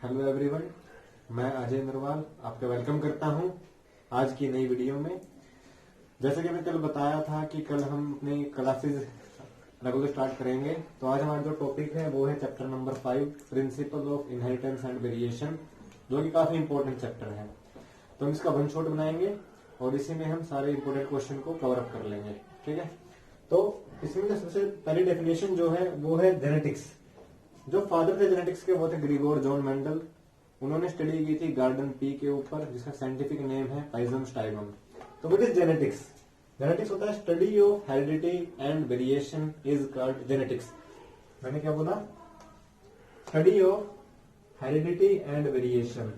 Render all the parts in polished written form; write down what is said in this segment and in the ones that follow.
Hello everyone, मैं अजय नरवाल आपका welcome करता हूं आज की नई वीडियो में। जैसे कि मैं कल बताया था कि कल हम अपनी क्लासेस रेगुलर स्टार्ट करेंगे, तो आज हमारा जो टॉपिक है वो है chapter number 5 principle of inheritance and variation, जो कि काफी इंपॉर्टेंट चैप्टर है। तो हम इसका वन शॉट बनाएंगे और इसी में हम सारे इंपॉर्टेंट क्वेश्चन को कवर अप कर लेंगे। ठीक है, तो इसमें सबसे पहली डेफिनेशन जो है वो है जेनेटिक्स। जो फादर थे जेनेटिक्स के वो थे ग्रिगोर जॉन मेंडल। उन्होंने स्टडी की थी गार्डन पी के ऊपर, जिसका साइंटिफिक नेम है पाइजम स्टाइगम। तो व्हाट इज जेनेटिक्स? जेनेटिक्स होता है study of heredity and variation is called genetics. मैंने क्या बोला? Study of heredity and variation.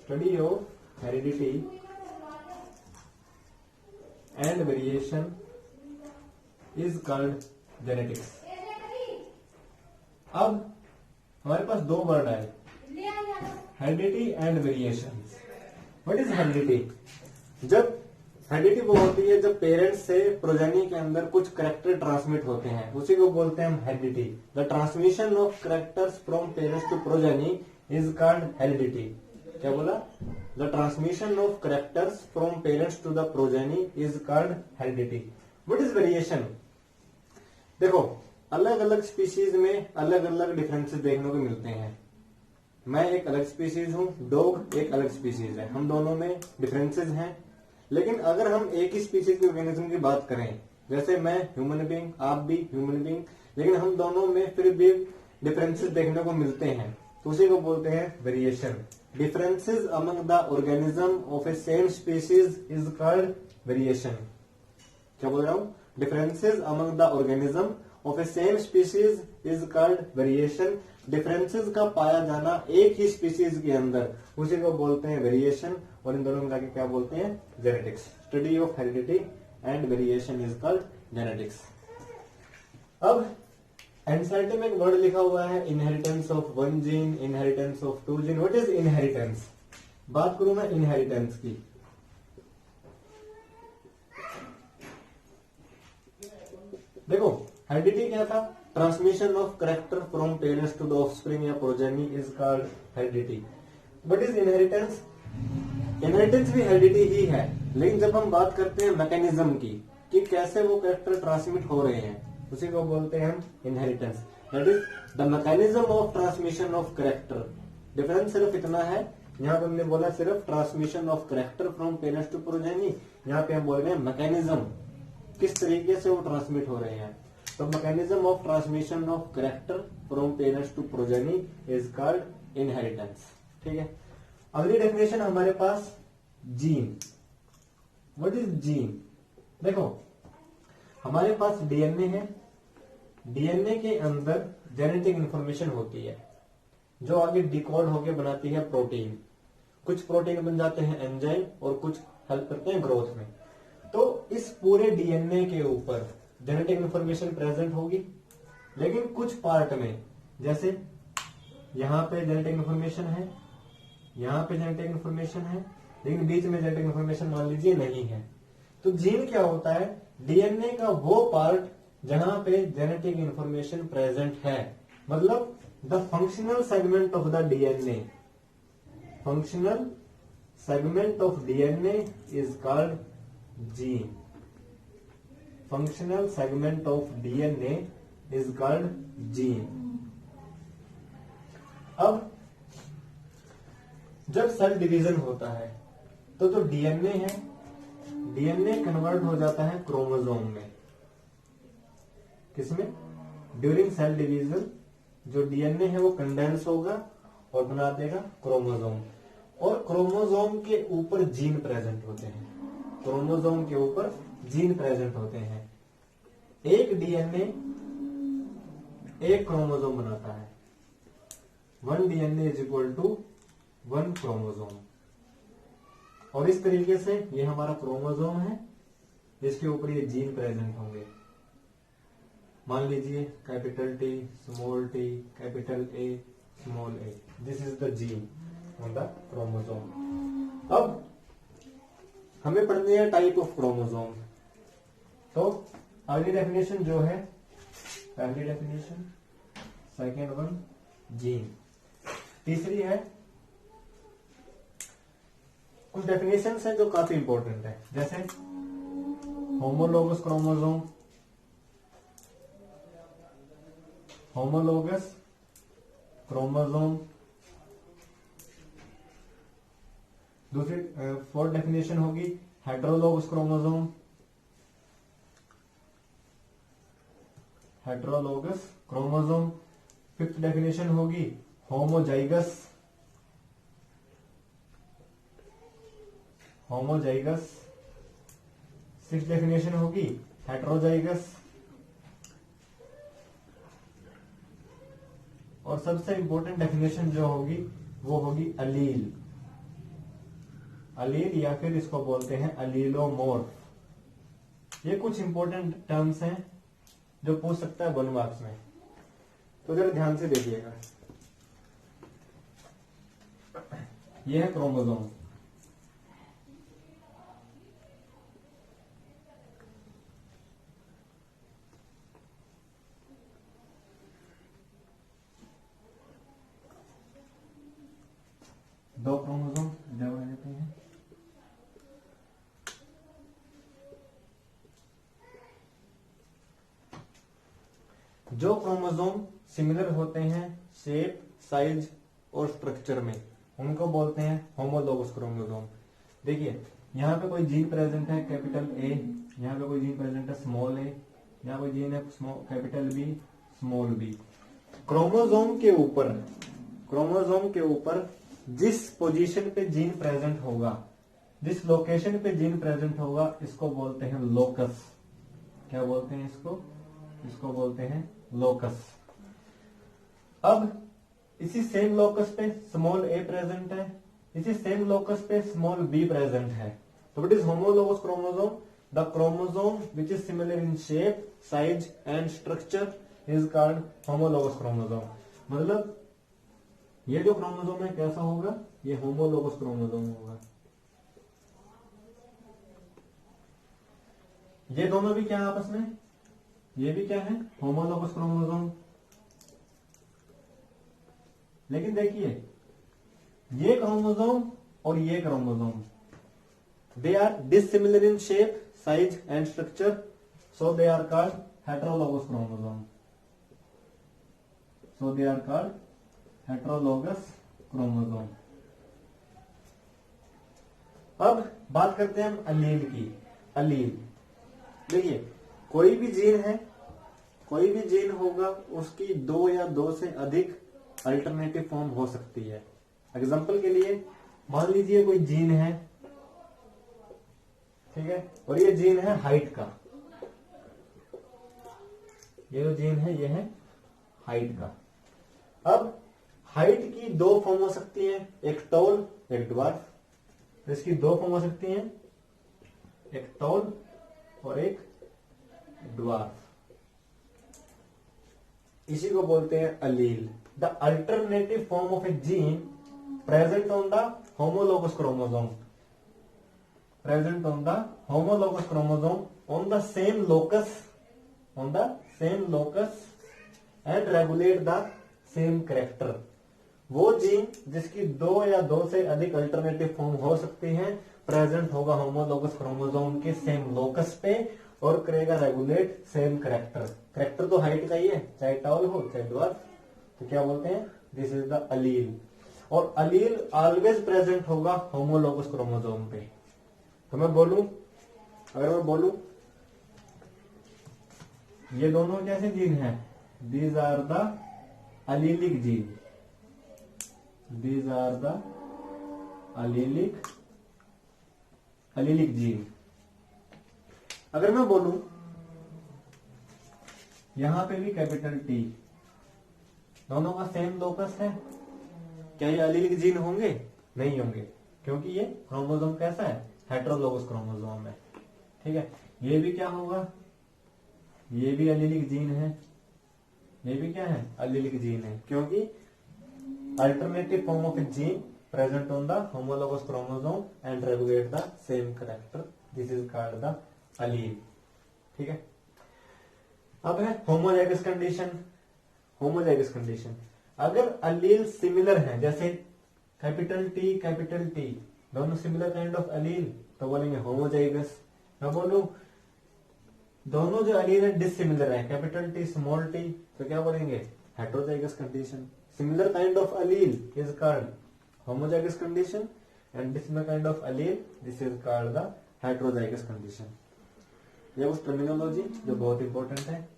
Study of heredity and variation is called genetics. अब हमारे पास दो वर्ड है, heredity and variation. What is heredity? जब हेरिडिटी वो होती है जब पेरेंट्स से प्रोजेनी के अंदर कुछ करेक्टर ट्रांसमिट होते हैं, उसी को बोलते हैं हम heredity. The transmission of characters from parents to progeny is called heredity. क्या बोला? The transmission of characters from parents to the progeny is called heredity. What is variation? देखो, अलग अलग स्पीशीज में अलग अलग डिफरेंसेस देखने को मिलते हैं। मैं एक अलग स्पीशीज हूं, डॉग एक अलग स्पीशीज है, हम दोनों में डिफरेंसेस हैं। लेकिन अगर हम एक ही स्पीशीज के ऑर्गेनिज्म की बात करें, जैसे मैं ह्यूमन बीइंग, आप भी ह्यूमन बीइंग, लेकिन हम दोनों में फिर भी डिफरेंसेस देखने को मिलते हैं, तो उसी को बोलते हैं variation. Differences among the organism of A same species is called variation. क्या बोल रहा हूं? Differences among the organism of A same species is called variation. Differences का पाया जाना एक ही स्पीशीज के अंदर, उसी को बोलते हैं वेरिएशन। और इन दोनों मिला के क्या बोलते हैं? Genetics. Study of heredity and variation is called genetics. अब एनसीईआरटी में एक वर्ड लिखा हुआ है, inheritance of one gene, inheritance of two gene. What is inheritance? बात करूं मैं इनहेरिटेंस की। देखो, हेरिडिटी क्या था? Transmission of character from parents to the offspring या progeny is called heredity. What is inheritance? Inheritance भी हेरिडिटी ही है, लेकिन जब हम बात करते हैं मैकेनिज्म की कि कैसे वो करेक्टर ट्रांसमिट हो रहे हैं, उसी को बोलते हैं हम inheritance. That is the mechanism of transmission of character. Difference सिर्फ इतना है, यहाँ पे हमने बोला सिर्फ transmission of character from parents to progeny, यहाँ पे हम बोल रहे हैं मैकेनिज्म, किस तरीके से वो ट्रांसमिट हो रहे हैं। तो mechanism of transmission of character from parents to progeny is called inheritance. ठीक है, अगली डेफिनेशन हमारे पास जीन। What is gene? देखो, हमारे पास डीएनए है, डीएनए के अंदर जेनेटिक इंफॉर्मेशन होती है जो आगे डिकोड होकर बनाती है प्रोटीन। कुछ प्रोटीन बन जाते हैं एंजाइम और कुछ हेल्प करते हैं ग्रोथ में। तो इस पूरे डीएनए के ऊपर जेनेटिक इंफॉर्मेशन प्रेजेंट होगी, लेकिन कुछ पार्ट में, जैसे यहां पे जेनेटिक इंफॉर्मेशन है, यहां पे जेनेटिक इंफॉर्मेशन है, लेकिन बीच में जेनेटिक इंफॉर्मेशन मान लीजिए नहीं है। तो जीन क्या होता है? डीएनए का वो पार्ट जहां पे जेनेटिक इंफॉर्मेशन प्रेजेंट है, मतलब the functional segment of the DNA. Functional segment of DNA is called gene. Functional segment of DNA is called gene. अब जब सेल डिवीजन होता है तो जो डीएनए है, डीएनए कन्वर्ट हो जाता है क्रोमोसोम में। किसमें? ड्यूरिंग सेल डिवीजन जो डीएनए है वो कंडेंस होगा और बना देगा क्रोमोसोम, और क्रोमोसोम के ऊपर जीन प्रेजेंट होते हैं। क्रोमोसोम के ऊपर जीन प्रेजेंट होते हैं। एक डीएनए एक क्रोमोसोम बनाता है। One DNA is equal to one chromosome. और इस तरीके से ये हमारा क्रोमोसोम है, इसके ऊपर ये जीन प्रेजेंट होंगे। मान लीजिए capital T, small T, capital A, small A. This is the gene on the chromosome. अब हमें पढ़नी है टाइप ऑफ क्रोमोसोम। तो अगली डेफिनेशन जो है, पहली डेफिनेशन, सेकेंड वन जीन। तीसरी है, कुछ डेफिनेशंस है जो काफी इंपॉर्टेंट है, जैसे होमोलोगस क्रोमोसोम, होमोलोगस क्रोमोसोम। दूसरी फोर्थ डेफिनेशन होगी हेटेरोलोगस क्रोमोसोम, हेटेरोलोगस क्रोमोसोम। फिफ्थ डेफिनेशन होगी होमोजाइगस, होमोजाइगस। सिक्स्थ डेफिनेशन होगी हेटेरोजाइगस। और सबसे इंपॉर्टेंट डेफिनेशन जो होगी वो होगी अलील, अलील या फिर इसको बोलते हैं अलीलोमोर्फ। ये कुछ इंपॉर्टेंट टर्म्स हैं जो पूछ सकता है 1 मार्क्स में, तो जरा ध्यान से देखिएगा। यह है क्रोमोसोम, दो क्रोमोसोम जब आ जाते हैं। जो क्रोमोसोम सिमिलर होते हैं शेप, साइज और स्ट्रक्चर में, उनको बोलते हैं होमोलोगस क्रोमोसोम। देखिए यहाँ पे कोई जीन प्रेजेंट है कैपिटल ए, यहाँ पे कोई जीन प्रेजेंट है स्मॉल ए, यहाँ कोई जीन है capital B, small B. Chromosome के ऊपर जिस पोजीशन पे जीन प्रेजेंट होगा, जिस लोकेशन पे जीन प्रेजेंट होगा, इसको बोलते हैं लोकस। क्या बोलते हैं इसको? इसको बोलते हैं लोकस। अब इसी सेम लोकस पे स्मॉल ए प्रेजेंट है, इसी सेम लोकस पे स्मॉल बी प्रेजेंट है, तो it is homologous chromosome. The chromosome which is similar in shape, size and structure is called homologous chromosome. मतलब ये जो क्रोमोसोम है कैसा होगा? ये होमोलोगस क्रोमोसोम होगा। ये दोनों भी क्या है आपस में? ये भी क्या है? Homologous chromosome. लेकिन देखिए ये क्रोमोसोम और ये chromosome, they are dissimilar in shape, size and structure, so they are called heterologous chromosome. So they are called heterologous chromosome. अब बात करते हैं हम अलील की। अलील, देखिए कोई भी जीन है, कोई भी जीन होगा, उसकी 2 या 2 से अधिक अल्टरनेटिव फॉर्म हो सकती है। एग्जांपल के लिए मान लीजिए कोई जीन है, ठीक है, और ये जीन है हाइट का। ये जो जीन है ये है हाइट का। अब हाइट की 2 फॉर्म हो सकती है, एक टॉल एक ड्वार्फ। इसकी 2 फॉर्म हो सकती हैं, एक टॉल और एक ड्वार्फ। इसी को बोलते हैं allele. The alternative form of a gene present on the homologous chromosome, present on the homologous chromosome on the same locus, on the same locus and regulate the same character. वो gene जिसकी 2 या 2 से अधिक alternative form हो सकती है, present होगा homologous chromosome के सेम लोकस पे और करेगा रेगुलेट सेम कैरेक्टर। कैरेक्टर तो हाइट का ही है, चाहे टॉल हो चाहे ड्वार्फ। तो क्या बोलते हैं? This is the allele. और अलील ऑलवेज प्रेजेंट होगा होमोलोगस क्रोमोसोम पे। तो मैं बोलूं, अगर मैं बोलूं ये दोनों कैसे जीन हैं? These are the allelic gene, these are the allelic gene. अगर मैं बोलूं यहां पे भी कैपिटल टी, दोनों का सेम लोकस है, क्या ये अलीलिक जीन होंगे? नहीं होंगे, क्योंकि ये क्रोमोसोम कैसा है? हेटेरोलोगस क्रोमोसोम है। ठीक है, ये भी क्या होगा? ये भी अलीलिक जीन है, ये भी क्या है? अलीलिक जीन है, क्योंकि alternative form of a gene present on the homologous chromosome and regulate the same character, this is called the allele. ठीक है, अब है होमोजाइगस कंडीशन। होमोजाइगस कंडीशन अगर अलील सिमिलर है, जैसे कैपिटल टी दोनों सिमिलर काइंड ऑफ अलील, तो बोलेंगे होमोजाइगस। मैं बोलूं दोनों जो अलील है डिसिमिलर है, कैपिटल टी स्मॉल टी, तो क्या बोलेंगे heterozygous condition. Similar kind of allele is called homozygous condition and dissimilar kind of allele this is called the heterozygous condition. ये उस टर्मिनोलॉजी जो बहुत इंपॉर्टेंट है।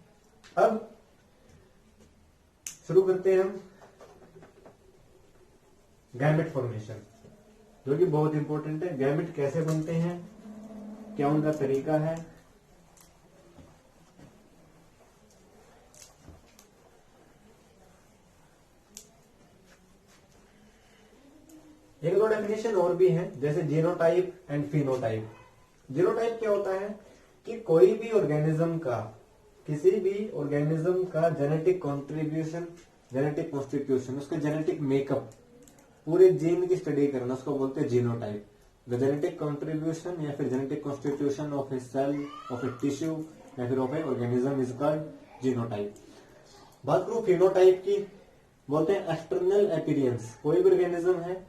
अब शुरू करते हैं हम गैमेट फॉर्मेशन, जो कि बहुत इंपॉर्टेंट है। गैमेट कैसे बनते हैं, क्या उनका तरीका है। एक दो डेफिनेशन और भी है, जैसे जीनोटाइप एंड फिनोटाइप। जीनोटाइप क्या होता है कि कोई भी ऑर्गेनिज्म का, किसी भी ऑर्गेनिज्म का जेनेटिक कॉन्ट्रीब्यूशन, जेनेटिक कॉन्स्टिट्यूशन, उसका जेनेटिक मेकअप, पूरे जीन की स्टडी करना, उसको बोलते हैं जीनोटाइप। द जेनेटिक कॉन्ट्रीब्यूशन या फिर genetic constitution of a cell, of a tissue या फिर of a organism is called genotype. बात करूं फिनोटाइप की, बोलते हैं एक्सटर्नल अपीयरेंस। कोई भी ऑर्गेनिज्म है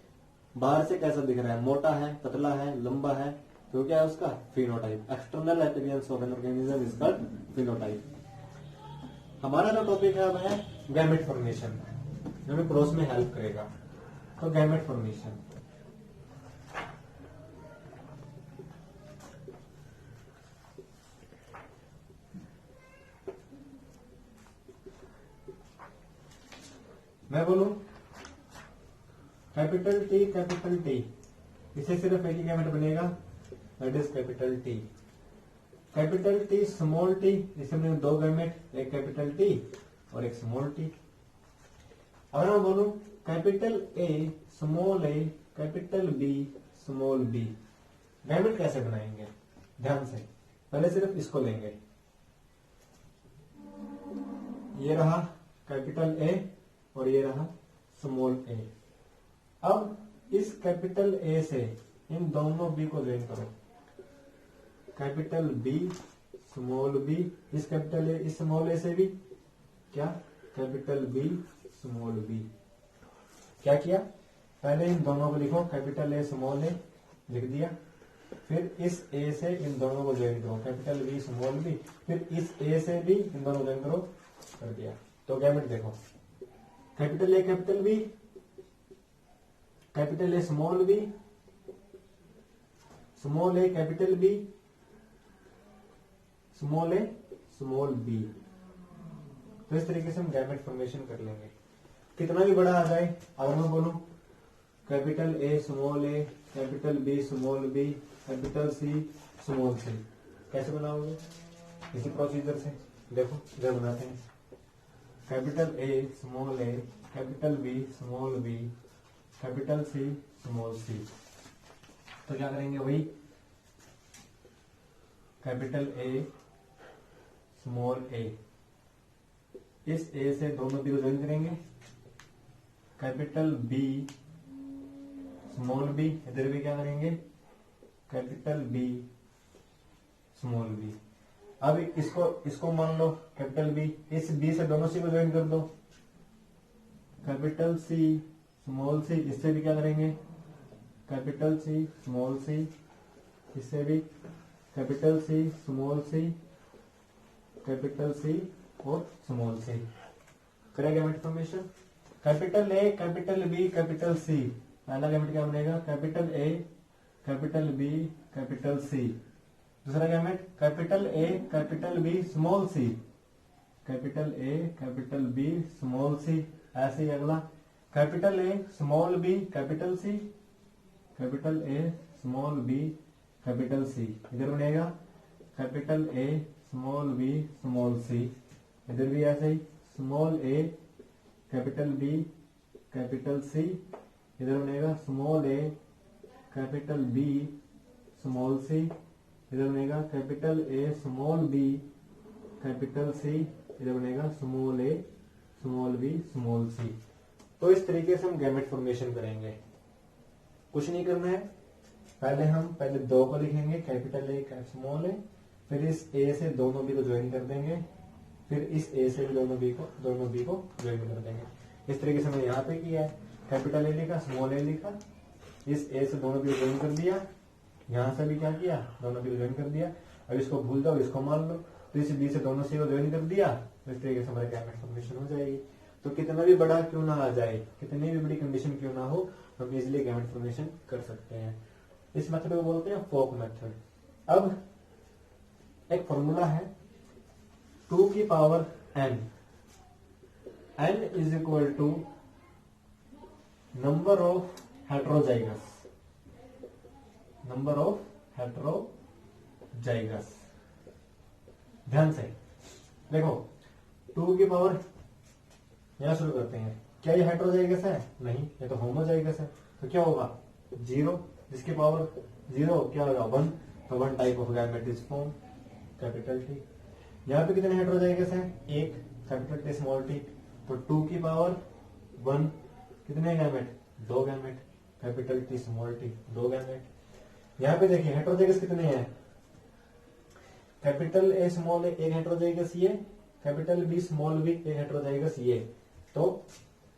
बाहर से कैसा दिख रहा है, मोटा है, पतला है, लंबा है, तो क्या है उसका phenotype. External appearance of an organism is called phenotype. हमारा जो टॉपिक है अब है गैमेट फॉर्मेशन, जो हमें प्रोस में हेल्प करेगा। तो गैमेट फॉर्मेशन, मैं बोलूं कैपिटल टी, इसे सिर्फ एक ही गैमेट बनेगा, that is capital T. Capital T small T, इसे बनेगा दो गैमेट, एक कैपिटल टी और एक स्मॉल टी। अगर मैं बोलूं capital A, capital B, small B, gamete कैसे बनाएंगे, ध्यान से। पहले सिर्फ इसको लेंगे, ये रहा कैपिटल ए और ये रहा स्मॉल ए। अब इस कैपिटल ए से इन दोनों बी को ज्वाइन करो, कैपिटल बी स्मॉल बी, इस कैपिटल ए इस स्मॉल ए से भी क्या, कैपिटल बी स्मॉल बी। क्या किया, पहले इन दोनों को लिखो, कैपिटल ए स्मॉल ए लिख दिया, फिर इस ए से इन दोनों को ज्वाइन करो, कैपिटल बी स्मॉल बी, फिर इस ए से भी इन दोनों को ज्वाइन करो, कर दिया। तो गैमेट देखो, capital A capital B, capital A small B, small A capital B, small A small B. तो इस तरीके से हम गैमेट फॉर्मेशन कर लेंगे। कितना भी बड़ा आ जाए, अगर मैं बोलूं capital A small A, capital B small B, capital C small C, कैसे बनाओगे, इसी प्रोसीजर से। देखो जब बनाते हैं capital A small A, capital B small B, capital C small C, तो क्या करेंगे वही, कैपिटल ए स्मॉल ए, इस ए से दोनों बी को ज्वाइन करेंगे, कैपिटल बी स्मॉल बी, इधर भी क्या करेंगे, कैपिटल बी स्मॉल बी। अब इसको मान लो कैपिटल बी, इस बी से दोनों सी को ज्वाइन कर दो, कैपिटल सी स्मॉल सी, इससे भी क्या करेंगे, कैपिटल सी स्मॉल सी, इससे भी capital C small C, capital C और स्मॉल सी। करेगा gamete formation, capital A capital B capital C, पहला गैमेट क्या बनेगा, capital A capital B capital C. दूसरा gamete capital A capital B small C, capital A capital B small C. ऐसे ही अगला capital A small B capital C, capital A small B capital C, इधर बनेगा capital A small B small C, इधर भी ऐसे ही small A capital B capital C, इधर बनेगा small A capital B small C, इधर बनेगा capital A small B capital C, इधर बनेगा small A small B small C. तो इस तरीके से हम गैमेट फॉर्मेशन करेंगे। कुछ नहीं करना है, पहले दो को लिखेंगे, कैपिटल ए स्मॉल ए, फिर इस ए से दोनों बी को ज्वाइन कर देंगे, फिर इस ए से भी दोनों बी को ज्वाइन कर देंगे। इस तरीके से मैंने यहाँ पे किया है, कैपिटल ए लिखा, स्मॉल ए लिखा, इस ए से दोनों को ज्वाइन कर दिया, यहाँ से भी क्या किया, दोनों को ज्वाइन कर दिया। अब इसको भूल जाओ, इसको मान लो, तो इस बी से दोनों सी को ज्वाइन कर दिया, तो इस तरीके से हमारे गैमेट फॉर्मेशन हो जाएगी। तो कितना भी बड़ा क्यों ना आ जाए, कितनी भी बड़ी कंडीशन क्यों ना हो, हम इजिली गैमेट फॉर्मेशन कर सकते हैं। इस मेथड को बोलते हैं फोक मेथड। अब एक फॉर्मूला है 2 की power n, n is equal to number of heterozygous, number of heterozygous. ध्यान से देखो, 2 की पावर, यहां शुरू करते हैं, क्या ये हेट्रोजाइगस है? नहीं, ये तो होमोजाइगस है। तो क्या होगा 0, जिसकी पावर 0 क्या होगा 1, तो 1 type of gamete is form, capital T. यहाँ पे कितने हेट्रोजाइगस हैं? 1, कैपिटल टी स्मॉल टी। तो 2 की पावर 1 कितने gamete? 2 gamete, capital T small T, 2 gamete. यहाँ पे देखिए हेट्रोजाइगस कितने हैं? कैपिटल ए स्मॉल ए एक हेट्रोजाइगस ये, कैपिटल बी स्मॉल बी एक हेट्रोजाइगस ये। तो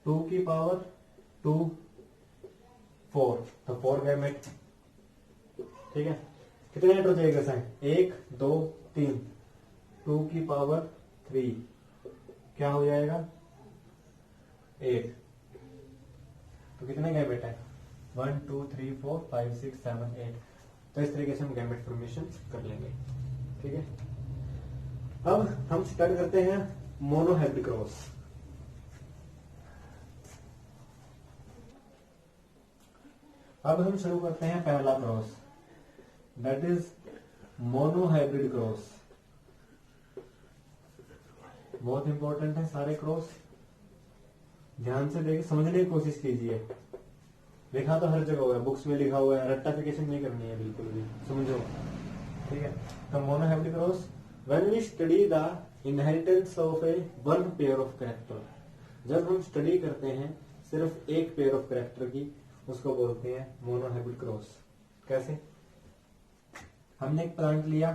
2 की पावर 2 4, तो 4 गैमेट। ठीक है, कितने हेट्रोजाइगस हैं? 1 2 3, 2 की पावर 3 क्या हो जाएगा 8। तो कितने गैमेट है? 1 2 3 4 5 6 7 8। तो इस तरीके से हम गैमेट फॉर्मेशन कर लेंगे। ठीक है, अब हम स्टार्ट करते हैं मोनोहाइब्रिड क्रॉस। अब हम शुरू करते हैं पहला cross, that is monohybrid cross. बहुत इंपॉर्टेंट है सारे क्रॉस, ध्यान से देखिए, समझने की कोशिश कीजिए। लिखा तो हर जगह हुआ है, बुक्स में लिखा हुआ है, रट्टाफिकेशन नहीं करनी है बिल्कुल भी, समझो। ठीक है, तो monohybrid cross, when we study the inheritance of a one pair of character, जब हम स्टडी करते हैं सिर्फ एक पेयर ऑफ कैरेक्टर की, उसको बोलते हैं मोनोहाइब्रिड क्रॉस। कैसे? हमने एक प्लांट लिया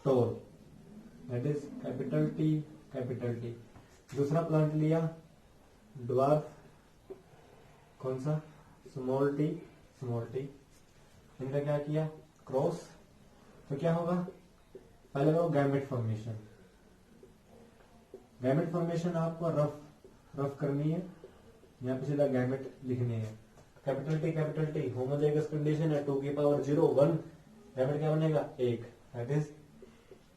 toll, that is capital T capital T. दूसरा प्लांट लिया ड्वार्फ, कौन सा? Small T small T. इनका क्या किया? क्रॉस। तो क्या होगा? पहले वो गैमेट फॉर्मेशन, गैमेट फॉर्मेशन आपको रफ करनी है, यहाँ पे सीधा गैमेट लिखनी है। कैपिटल टी होमोजाइगस कंडीशन है, 2 की पावर 0 1, गैमेट क्या बनेगा 1, दैट इज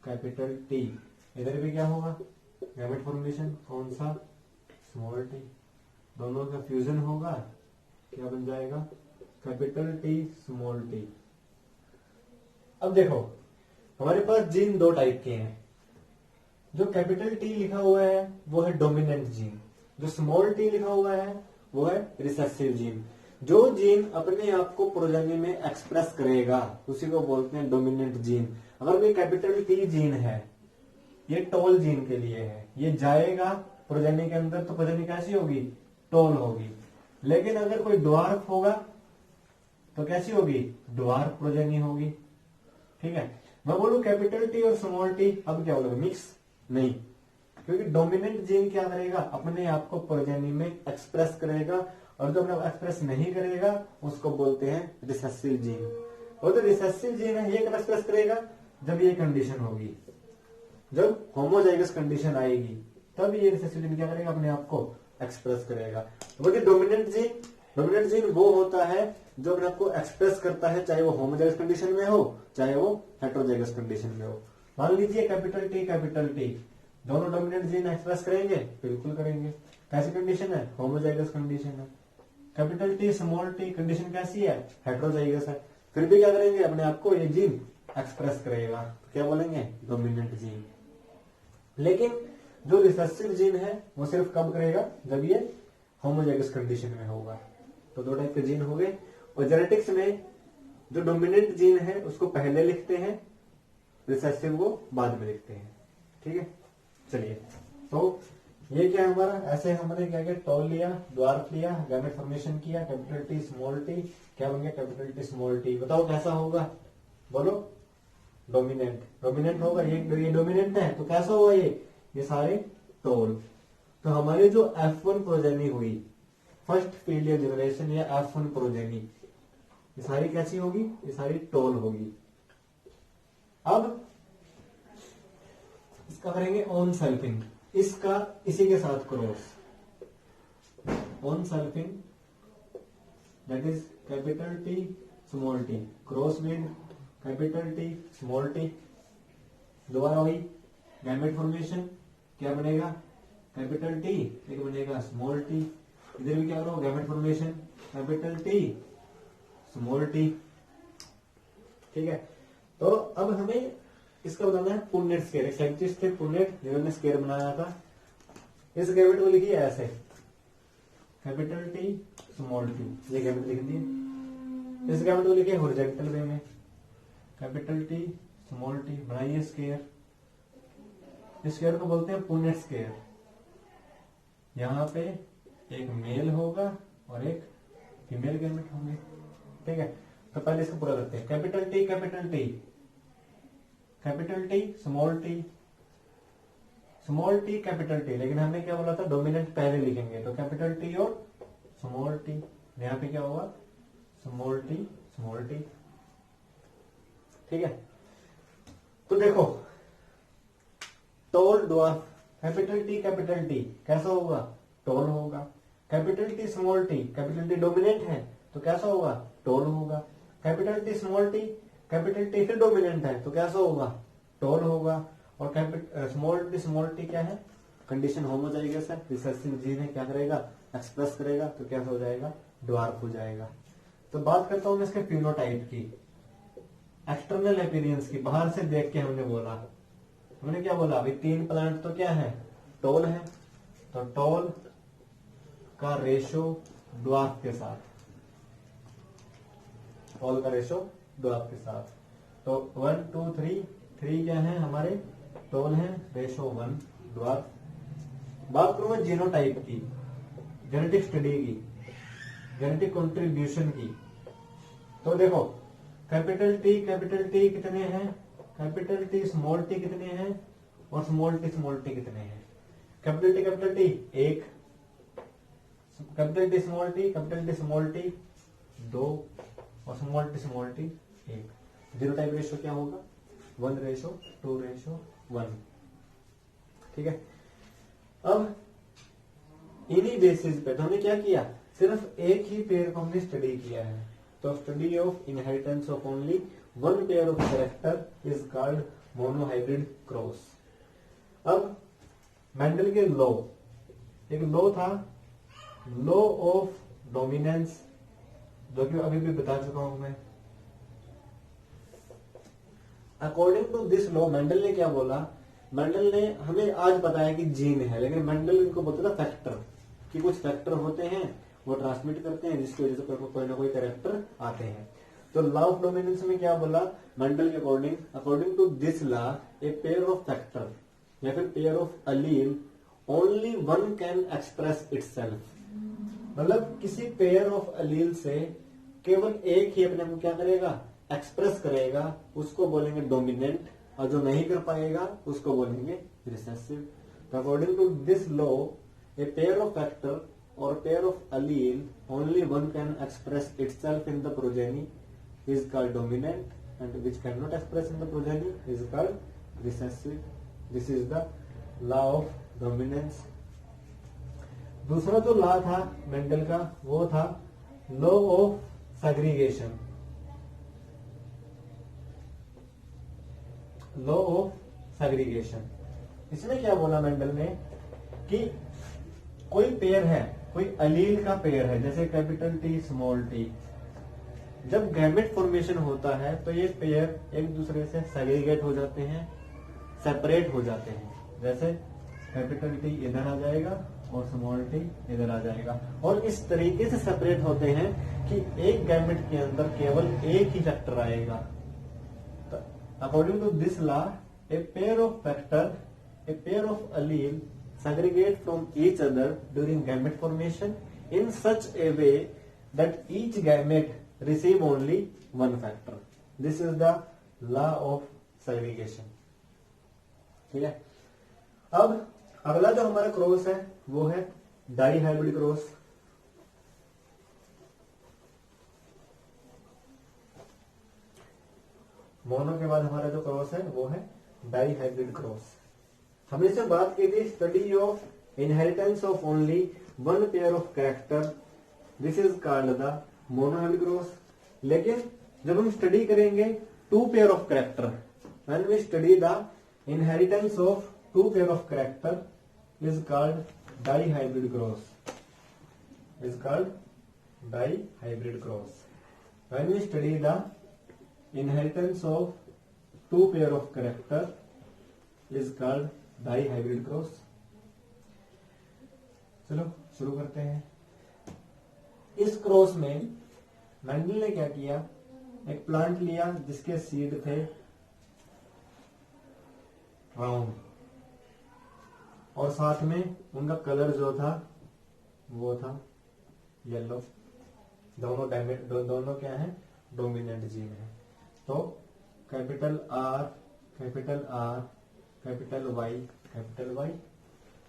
कैपिटल टी। इधर भी क्या होगा? गैमेट फॉर्मेशन, कौन सा? Small T. दोनों का फ्यूजन होगा, क्या बन जाएगा? Capital T small T. अब देखो, हमारे पास जीन 2 टाइप के हैं। जो कैपिटल टी लिखा हुआ है वो है डोमिनेंट जीन, जो स्मॉल टी लिखा हुआ है वो है रिसेसिव जीन। जो जीन अपने आप को प्रोजेनी में एक्सप्रेस करेगा उसी को बोलते हैं डोमिनेंट जीन। अगर कोई कैपिटल टी जीन है, ये टॉल जीन के लिए है, ये जाएगा प्रोजेनी के अंदर, तो प्रोजेनी कैसी होगी? टॉल होगी। लेकिन अगर कोई ड्वार्फ होगा तो कैसी होगी? ड्वार्फ प्रोजेनी होगी। ठीक है, मैं बोलूं कैपिटल टी और स्मॉल टी, अब क्या बोलोगे? मिक्स? नहीं, क्योंकि डोमिनेंट जीन क्या करेगा? अपने आप को प्रोजेनी में एक्सप्रेस करेगा, और जो अपने एक्सप्रेस नहीं करेगा उसको बोलते हैं रिसेसिव जीन। और जो रिसेसिव जीन है ये कब एक्सप्रेस करेगा? जब ये कंडीशन होगी, जब होमोजाइगस कंडीशन आएगी, तब ये रिसेसिव जीन क्या करेगा? अपने आप को एक्सप्रेस करेगा। तो डोमिनेंट जीन वो होता है जो अपने आप को एक्सप्रेस करता है, चाहे वो होमोजाइगस कंडीशन में हो चाहे वो हेट्रोजाइगस कंडीशन में हो। मान लीजिए कैपिटल टी दोनों डोमिनेंट जीन एक्सप्रेस करेंगे, बिल्कुल करेंगे। कैसी कंडीशन है? होमोजाइगस कंडीशन है। Capital T small T condition कैसी है? हेट्रोजाइगस है। फिर भी क्या करेंगे? अपने आप को ये जीन एक्सप्रेस करेगा, तो क्या बोलेंगे? Dominant gene. लेकिन जो रिसेसिव जीन है वो सिर्फ कब करेगा? जब ये होमोजाइगस कंडीशन में होगा। तो 2 टाइप के जीन हो गए। और जेनेटिक्स में जो डोमिनेंट जीन है उसको पहले लिखते हैं, रिसेसिव को बाद में लिखते हैं। ठीक है, चलिए, तो ये क्या है हमारा? ऐसे हमने क्या किया? टॉल लिया, ड्वार्फ लिया, गैमेट फॉर्मेशन किया, कैपिटल टी स्मॉल टी, क्या बन गया? Capital T small T. बताओ कैसा होगा? बोलो। डोमिनेंट होगा। ये डोमिनेंट है तो कैसा होगा? ये सारे टॉल। तो हमारी जो F1 प्रोजेनी हुई, फर्स्ट फील्ड जनरेशन या F1 प्रोजेनी, ये सारी कैसी होगी? ये सारी टोल होगी। अब इसका करेंगे ऑन सेल्फिंग, इसका इसी के साथ cross, on selfing that is capital T small T, cross with capital T small T. दोबारा वही गैमेट फॉर्मेशन, क्या बनेगा? कैपिटल टी, एक बनेगा स्मॉल टी। इधर भी क्या करो? Gamete formation, capital T small T. ठीक है, तो अब हमें इसका बताना है पुन्नेट स्केयर। एक साइंटिस्ट थे पुन्नेट, जिन्होंने स्केयर बनाया था। इस गैमेट को लिखिए ऐसे, कैपिटल टी स्मॉल टी, ये गैमेट लिख दिए। इस गैमेट को लिखिए हॉरिजॉन्टल वे में, कैपिटल टी स्मॉल टी, बनाइए स्केयर। इस स्केयर को बोलते हैं पुन्नेट स्केयर। यहाँ पे एक मेल होगा और एक फीमेल गैमेट होंगे। ठीक है, तो पहले इसको पूरा करते हैं। Capital T capital T, capital T small T, small T capital T, लेकिन हमने क्या बोला था? डोमिनेंट पहले लिखेंगे, तो कैपिटल टी और स्मॉल टी। यहाँ पे क्या होगा? Small T small T. ठीक है, तो देखो टोल ड्वार्फ, कैपिटल टी कैसा होगा? टोल होगा। Capital T small T, capital T dominant है तो कैसा होगा? टोल होगा। Capital T small T, capital T फिर डोमिनेंट है तो कैसा होगा? टोल होगा। और स्मॉल टी क्या है? कंडीशन होमोजाइगस है, रिसेसिव जीन है, क्या करेगा? एक्सप्रेस करेगा, तो कैसा हो जाएगा? ड्वार्फ हो जाएगा। तो बात करता हूं मैं इसके फिनोटाइप की, एक्सटर्नल अपीयरेंस की। बाहर से देख के हमने बोला, हमने क्या बोला? अभी 3 प्लांट तो क्या है? टोल है, तो टोल का रेशो ड्वार्फ के साथ, टोल का रेशो ड्वार्फ के साथ। तो 1 2 3, 3 क्या है हमारे? टोल है, रेशो 1 ड्वार्फ। बात करूं मैं जीनोटाइप की, जेनेटिक स्टडी की, जेनेटिक कंट्रीब्यूशन की, तो देखो कैपिटल टी कितने हैं? कैपिटल टी स्मॉल टी कितने हैं? और स्मॉल टी कितने हैं? Capital T 1, capital T small T 2, और स्मॉल टी 1। जीनोटाइप रेशो क्या होगा? 1:2:1। ठीक है, अब इन्हीं बेसिस पे तो हमने क्या किया? सिर्फ एक ही पेयर को हमने स्टडी किया है। तो study of inheritance of only one pair of character is called monohybrid cross. अब मेंडल के लॉ, एक लॉ था, लॉ ऑफ डोमिनेंस, जो कि अभी भी बता चुका हूं मैं। According to this law, Mendel ने क्या बोला? मेंडल ने हमें आज बताया कि जीन है, लेकिन मेंडल इनको बोलता था फैक्टर, कि कुछ फैक्टर होते हैं वो ट्रांसमिट करते हैं, जिसकी वजह से कोई ना कोई कैरेक्टर आते हैं। तो लॉ ऑफ डोमिनेंस में क्या बोला मेंडल के according? According to this law, a pair of factor या फिर pair of allele, only one can express itself. मतलब किसी पेयर ऑफ अलील से केवल एक ही अपने को क्या करेगा? एक्सप्रेस करेगा, उसको बोलेंगे डोमिनेंट, और जो नहीं कर पाएगा उसको बोलेंगे रिसेसिव। तो according to this law, a pair of factor or pair of allele, only one can express itself in the progeny is called dominant, and which cannot express in the progeny is called recessive. This is the law of dominance. दूसरा जो law था Mendel का, वो था law of segregation. Law of segregation, इसमें क्या बोला Mendel ने कि कोई पेयर है, कोई अलील का पेयर है, जैसे कैपिटल टी स्मॉल टी, जब गैमेट फॉर्मेशन होता है तो ये पेयर एक दूसरे से सेग्रीगेट हो जाते हैं, सेपरेट हो जाते हैं। जैसे कैपिटल टी इधर आ जाएगा और स्मॉल टी इधर आ जाएगा, और इस तरीके से सेपरेट होते हैं कि एक गैमेट के अंदर केवल एक ही फैक्टर आएगा। According to this law, a pair of factor, a pair of allele segregate from each other during gamete formation in such a way that each gamete receive only one factor. This is the law of segregation. ठीक है, अब अगला जो हमारा cross है वो है dihybrid cross. Mono के बाद हमारा जो क्रॉस है वो है डाई हाइब्रिड क्रॉस। हमने इसमें बात की थी study of inheritance of only one pair of character, this is called the monohybrid cross. लेकिन जब हम स्टडी करेंगे two pair of character, when we study the inheritance of two pair of character is called dihybrid cross, is called dihybrid cross. When we study the inheritance of two pair of character is called dihybrid cross. चलो शुरू करते हैं। इस cross में Mendel ने क्या किया, एक प्लांट लिया जिसके सीड थे राउंड और साथ में उनका कलर जो था वो था येलो। दोनों क्या है, डोमिनेंट जीन है। तो capital R capital R capital Y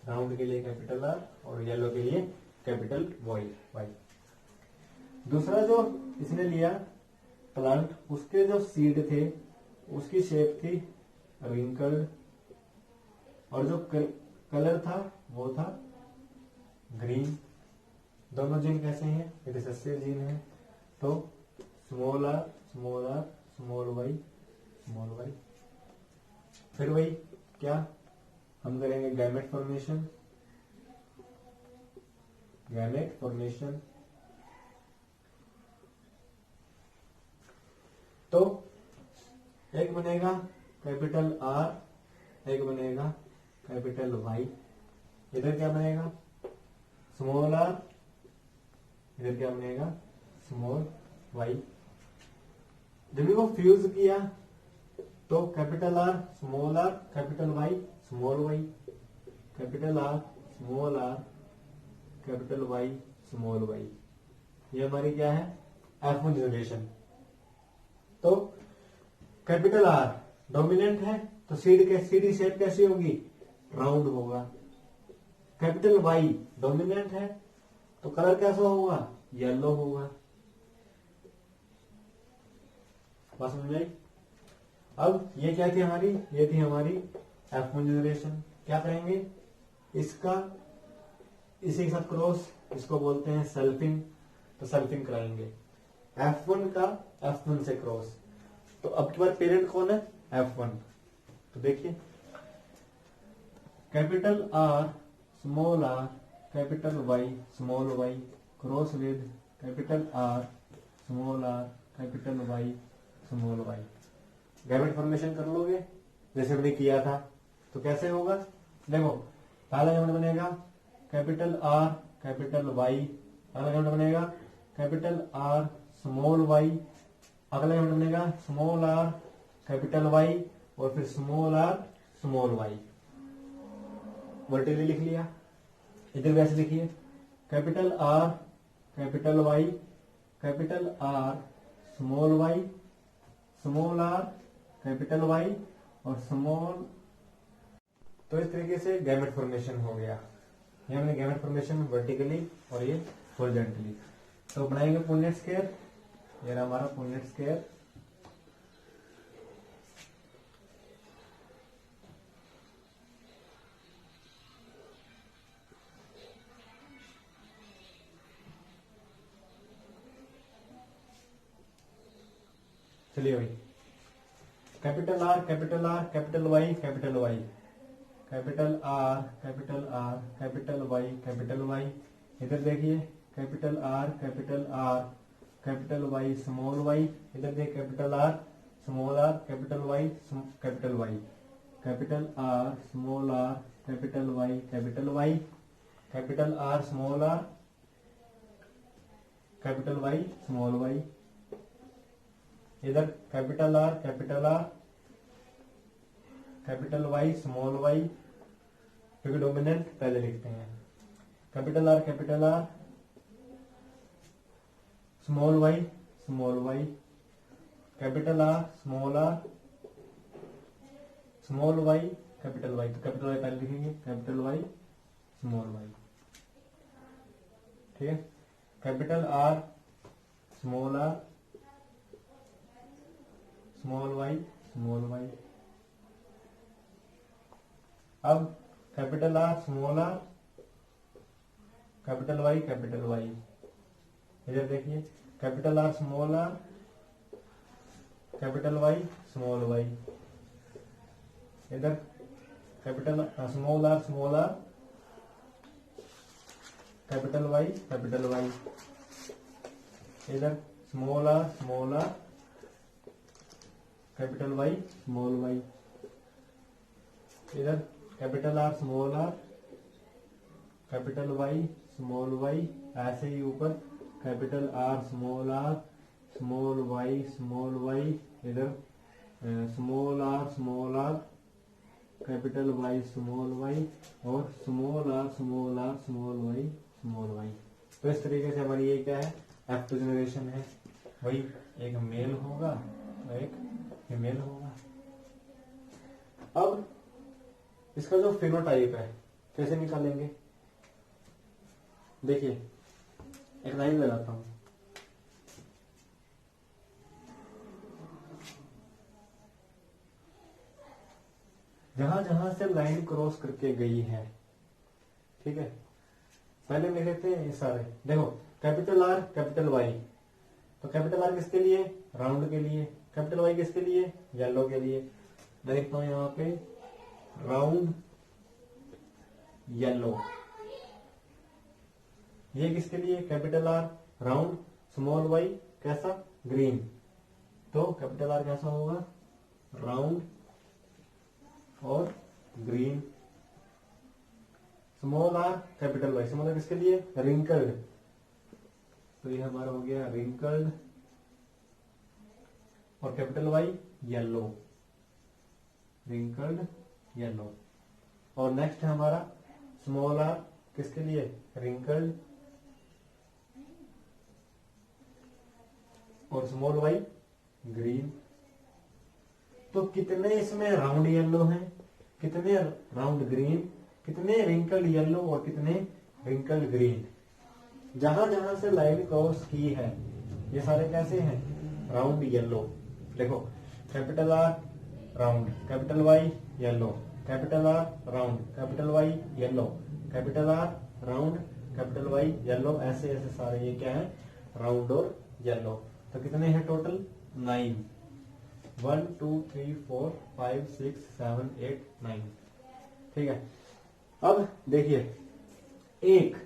round के लिए कैपिटल आर और येलो के लिए कैपिटल वाई। दूसरा जो इसने लिया प्लांट, उसके जो सीड थे उसकी शेप थी रिंकल्ड और जो कलर था वो था ग्रीन। दोनों जीन कैसे हैं, ये रिसेसिव जीन है। तो स्मॉल आर स्मॉल वाई। फिर वही क्या हम करेंगे, गैमेट फॉर्मेशन। तो एक बनेगा कैपिटल आर, एक बनेगा कैपिटल वाई। इधर क्या बनेगा स्मॉल आर, इधर क्या बनेगा स्मॉल वाई। जब इनको फ्यूज किया तो capital R capital Y small Y, capital R capital Y small Y. ये हमारी क्या है, F1 जनरेशन। तो कैपिटल आर डोमिनेंट है तो सीड की शेप कैसी होगी, राउंड होगा। कैपिटल वाई डोमिनेंट है तो कलर कैसा होगा, येलो होगा। बात समझ आई। अब ये क्या थी हमारी, ये थी हमारी F1 जनरेशन। क्या करेंगे, इसका इसी के साथ क्रॉस, इसको बोलते हैं सेल्फिंग। तो सेल्फिंग कराएंगे F1 का F1 से क्रॉस। तो अब की बार पेरेंट कौन है, F1। तो देखिए capital R capital Y small Y cross with capital R capital Y small Y. Gamete formation कर लोगे जैसे हमने किया था। तो कैसे होगा, देखो पहला गैमेट बनेगा कैपिटल आर कैपिटल वाई, अगला गैमेट बनेगा कैपिटल आर स्मॉल वाई, अगला गैमेट बनेगा स्मॉल आर कैपिटल वाई और फिर small R small Y. Vertically लिख लिया। इधर वैसे लिखिए capital R capital Y capital R small R capital Y और स्मॉल। तो इस तरीके से गैमेट फॉर्मेशन हो गया। ये हमने गैमेट फॉर्मेशन वर्टिकली और ये हॉरिजॉन्टली। तो बनाएंगे पुन्नेट स्क्वायर। ये रहा हमारा पुन्नेट स्क्वायर। चलिए भाई, capital R capital R capital Y capital Y capital R capital R capital Y. इधर देखिए capital R capital Y small Y. इधर देखिए capital R capital Y capital Y, capital R small R capital Y capital R small R capital Y small Y. इधर capital R capital Y small Y, क्योंकि dominant पहले लिखते हैं। Capital R small Y capital R small Y capital Y. तो capital Y पहले लिखेंगे capital Y small Y. ठीक है, capital R small R small Y small Y. अब capital R small R capital Y इधर देखिए, capital R small R capital Y small Y, इधर capital small R capital Y इधर small R capital Y small Y, इधर capital R capital Y small Y, ऐसे ही ऊपर capital R small Y इधर small R capital Y small Y और small Y. तो इस तरीके से हमारी ये क्या है, F2 जनरेशन है। वही एक मेल होगा और एक फीमेल होगा। अब इसका जो फिनोटाइप है कैसे निकालेंगे, देखिए एक लाइन लगाता हूं। जहां जहां से लाइन क्रॉस करके गई है, ठीक है, पहले लिख लेते हैं ये सारे। देखो कैपिटल आर कैपिटल वाई, तो कैपिटल आर किसके लिए, राउंड के लिए, कैपिटल वाई किसके लिए, येलो के लिए। देखता हूं यहां पे राउंड येलो, ये किसके लिए, capital R round, small Y कैसा, ग्रीन। तो कैपिटल आर कैसा होगा, राउंड और green. Small R capital Y, small R किसके लिए, रिंकल्ड, तो ये हमारा हो गया रिंकल्ड। और capital Y yellow, wrinkled yellow. और नेक्स्ट है हमारा स्मॉल आर किसके लिए, रिंकल्ड, और स्मॉल वाई ग्रीन। तो कितने इसमें राउंड येलो हैं, कितने राउंड ग्रीन, कितने रिंकल्ड येलो और कितने रिंकल्ड ग्रीन। जहां जहां से लाइन क्रॉस की है ये सारे कैसे हैं, राउंड येलो। देखो capital R round, capital Y yellow, capital R round, capital Y yellow, capital R round, capital Y yellow, ऐसे ऐसे सारे ये क्या है, राउंड और येलो। तो कितने हैं टोटल, 9, 1 2 3 4 5 6 7 8 9। ठीक है, अब देखिए एक,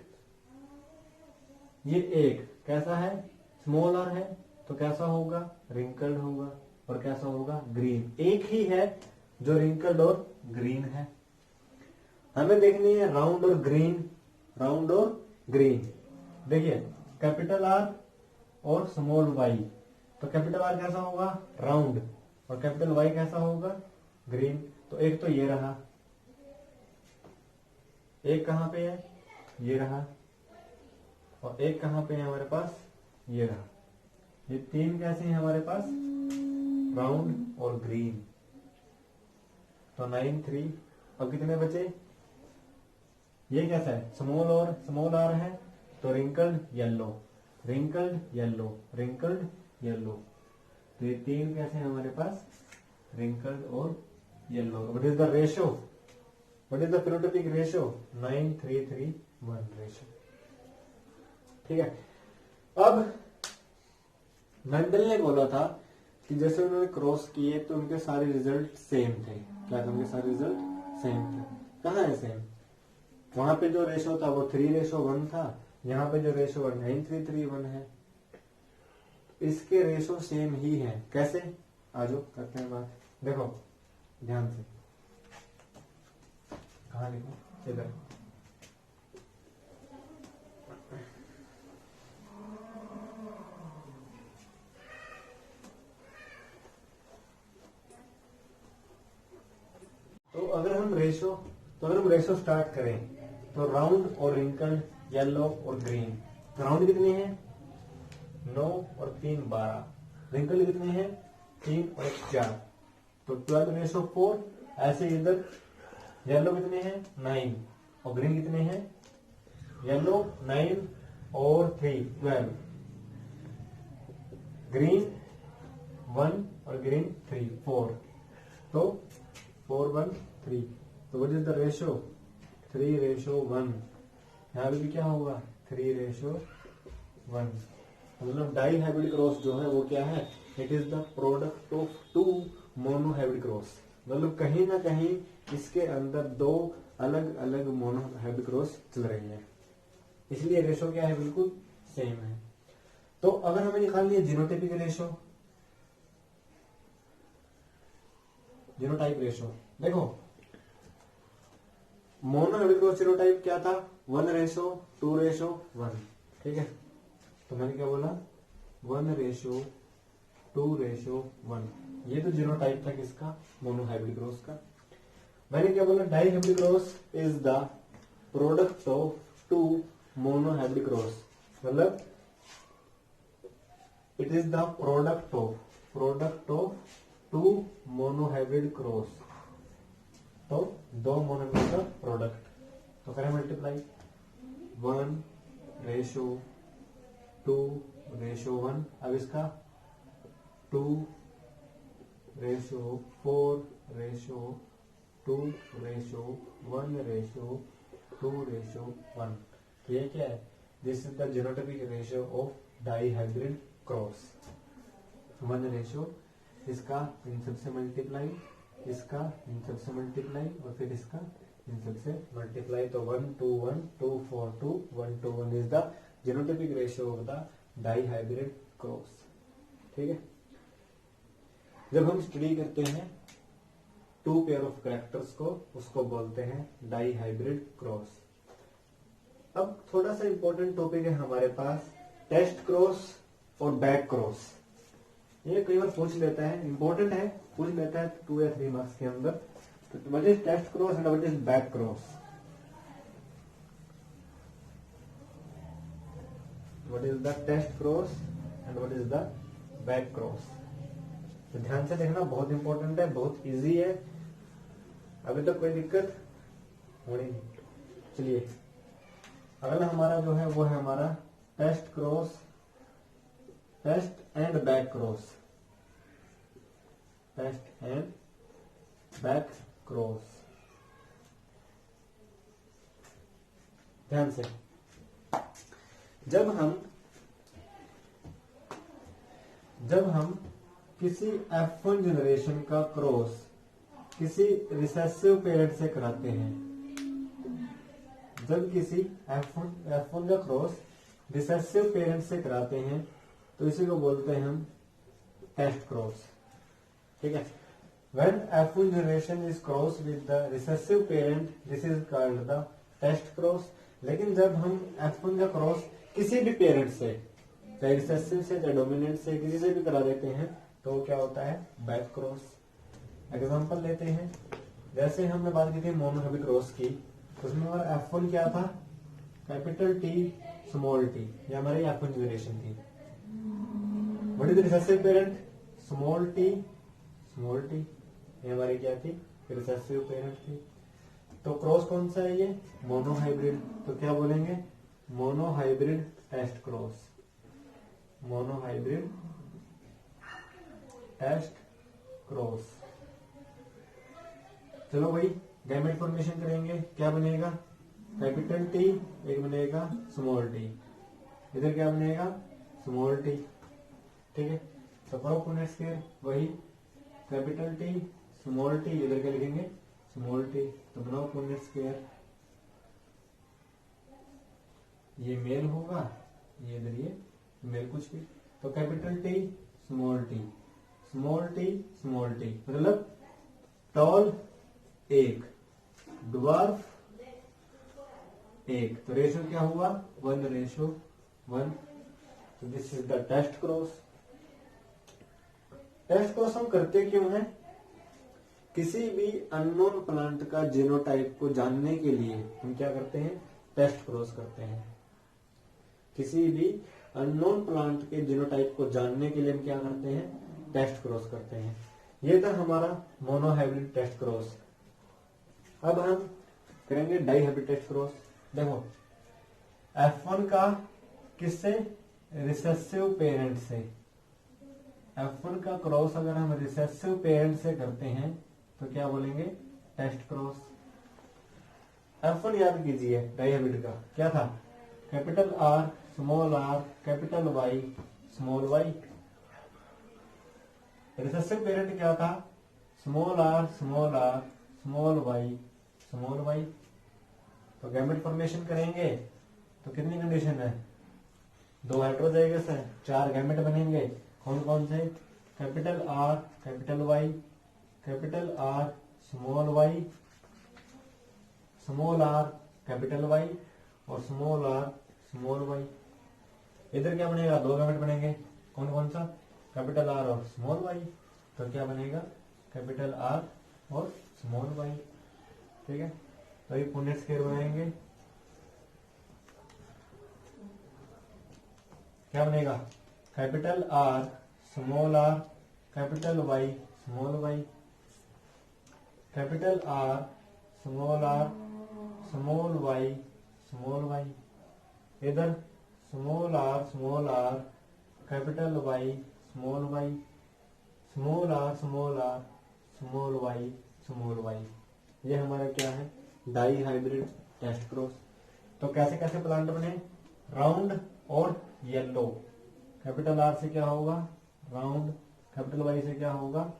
ये एक कैसा है, स्मॉल आर है, तो कैसा होगा, रिंकल्ड होगा, और कैसा होगा, ग्रीन। एक ही है जो रिंकल्ड और ग्रीन है। हमें देखनी है राउंड और ग्रीन, राउंड और ग्रीन। देखिए कैपिटल आर और स्मॉल वाई, तो कैपिटल आर कैसा होगा, राउंड, और कैपिटल वाई कैसा होगा, ग्रीन। तो एक तो ये रहा, एक कहां पे है, ये रहा, और एक कहां पे है हमारे पास, ये रहा। ये तीन कैसे हैं हमारे पास, राउंड और ग्रीन। तो 9 3। अब कितने बचे, ये कैसा है, स्मॉल और स्मॉल आर है, तो wrinkled yellow, wrinkled yellow, wrinkled yellow. तो ये तीन कैसे हैं हमारे पास, रिंकल्ड और yellow. What is the ratio, what is the phenotypic ratio, 9 3 3 1 ratio. ठीक है, अब मेंडल ने बोला था कि जैसे उन्होंने क्रॉस किए तो उनके सारे रिजल्ट सेम थे। क्या था, उनके सारे रिजल्ट सेम थे। कहाँ है सेम, वहां पे जो रेशो था वो 3:1 था, यहाँ पे जो रेशो 9:3:1 है। इसके रेशो सेम ही है। कैसे, आजो करते हैं बात। देखो ध्यान से, कहा लिखो, इधर। तो अगर हम रेशो स्टार्ट करें तो राउंड और रिंकल्ड, येलो और ग्रीन। राउंड कितने हैं, 9 और 3 12। रिंकल्ड कितने हैं, 3 और 1 4। तो 12:4। ऐसे इधर येलो कितने हैं, 9, और ग्रीन कितने हैं, येलो 9 और 3 12, ग्रीन 1 और ग्रीन 3 4, तो 4 1 3, तो व्हाट इज द रेशियो 3:1, यहाँ भी क्या होगा 3:1, मतलब डाई हाइब्रिड क्रॉस जो है वो क्या है, it is the product of 2 monohybrid cross, मतलब कहीं ना कहीं इसके अंदर 2 अलग अलग मोनो हाइब्रिड क्रॉस चल रही है, इसलिए रेशो क्या है, बिल्कुल सेम है। तो अगर हमें निकालनी है जीनोटाइपिक रेशो, जीनोटाइप रेशो, देखो मोनो हाइब्रिड क्रॉस जीनोटाइप क्या था 1:2:1, ठीक है, तो मैंने क्या बोला 1:2:1, ये तो जीनोटाइप था किसका, मोनो हाइब्रिड क्रॉस का। मैंने क्या बोला dihybrid cross is the product of 2 monohybrid cross, मतलब it is the product of 2 monohybrid cross, तो 2 मोनो हाइब्रिड का प्रोडक्ट, तो करें मल्टीप्लाई 1:2:1, अब इसका 2:4:2:1:2:1, ये क्या है, this is the genotypic ratio of dihybrid cross, 1 इसका इन सबसे मल्टीप्लाई, इसका इन सबसे मल्टीप्लाई और फिर इसका इन सबसे मल्टीप्लाई, तो 1 2 1 2 4 2 1 2 1 is the genotypic ratio of the dihybrid cross, ठीक है। जब हम स्टडी करते हैं 2 पेयर ऑफ कैरेक्टर्स को, उसको बोलते हैं डाई हाइब्रिड क्रॉस। अब थोड़ा सा इंपॉर्टेंट टॉपिक है हमारे पास टेस्ट क्रॉस और बैक क्रॉस, ये कई बार पूछ लेता है, इंपॉर्टेंट है, पूछ लेता है 2 या 3 मार्क्स के अंदर, तो what is test cross and what is back cross, what is the test cross and what is the back cross, तो ध्यान से देखना, बहुत इंपॉर्टेंट है, बहुत इजी है, अभी तक कोई दिक्कत होनी नहीं। चलिए अगला हमारा जो है वो है हमारा test cross, test and back cross, test and back cross, ध्यान से, जब हम किसी F1 जनरेशन का क्रॉस किसी रिसेसिव पेरेंट से कराते हैं, जब किसी F1 का क्रॉस रिसेसिव पेरेंट से कराते हैं तो इसी को बोलते हैं हम टेस्ट क्रॉस, ठीक है। When F1 generation is crossed with the recessive parent, this is called the test cross। लेकिन जब हम F1 का क्रॉस किसी भी पेरेंट से, चाहे रिसेसिव से चाहे डोमिनेंट से, किसी से भी करा देते हैं तो क्या होता है, बैक क्रॉस। एग्जांपल लेते हैं, जैसे हमने बात की थी मोनो हाइब्रिड क्रॉस की, उसमें हमारा F1 क्या था, कैपिटल T स्मॉल t, ये हमारी F1 जनरेशन थी। What is the recessive parent, small t, ये हमारी क्या थी, रिसेसिव पेरेंट थी। तो क्रॉस कौन सा है, ये मोनो हाइब्रिड, तो क्या बोलेंगे, monohybrid test cross, monohybrid test cross. चलो भाई गैमेट फॉर्मेशन करेंगे, क्या बनेगा, कैपिटल T, एक बनेगा स्मॉल t, इधर क्या बनेगा, स्मॉल t, ठीक है। तो करो पुनेट स्क्वायर, वही कैपिटल T स्मॉल t, इधर क्या लिखेंगे, स्मॉल t, तो बनाओ पुनेट स्क्वायर, ये मेल होगा, ये इधर ये मेल कुछ भी, तो कैपिटल T स्मॉल t, मतलब टॉल 1, ड्वार्फ 1, तो रेशो क्या हुआ, 1:1। तो this is the test cross. Test cross हम करते क्यों हैं, किसी भी अननोन प्लांट का जीनोटाइप को जानने के लिए हम क्या करते हैं, टेस्ट क्रॉस करते हैं। किसी भी अननोन प्लांट के जीनोटाइप को जानने के लिए हम क्या करते हैं, टेस्ट क्रॉस करते हैं। ये था हमारा मोनो हाइब्रिड टेस्ट क्रॉस। अब हम करेंगे डाई हाइब्रिड टेस्ट क्रॉस। देखो F1 का किससे? रिसेसिव पेरेंट से। F1 का क्रॉस अगर हम रिसेसिव पेरेंट से करते हैं तो क्या बोलेंगे? Test cross. F1 याद कीजिए डायहैब्रिड का क्या था? Capital R small R capital Y small Y. Recessive parent क्या था? Small R small Y. तो गैमेट फॉर्मेशन करेंगे तो कितनी कंडीशन है? 2 हेटेरोजाइगस है, 4 गैमेट बनेंगे। कौन कौन से? Capital R capital Y small R capital Y और स्मॉल वाई। इधर क्या बनेगा? 2 गैमेट बनेंगे। कौन कौन सा? कैपिटल आर और स्मॉल वाई। तो क्या बनेगा? कैपिटल आर और स्मॉल वाई। ठीक है, तो ये पुनेट स्क्वायर बनाएंगे। क्या बनेगा? Capital R capital Y small Y. Capital R small Y. इधर small R capital Y small Y. Small R small Y. ये हमारा क्या है? Dihybrid test cross. तो कैसे कैसे प्लांट बने? राउंड और येलो। कैपिटल आर से क्या होगा? राउंड। कैपिटल वाई से क्या होगा?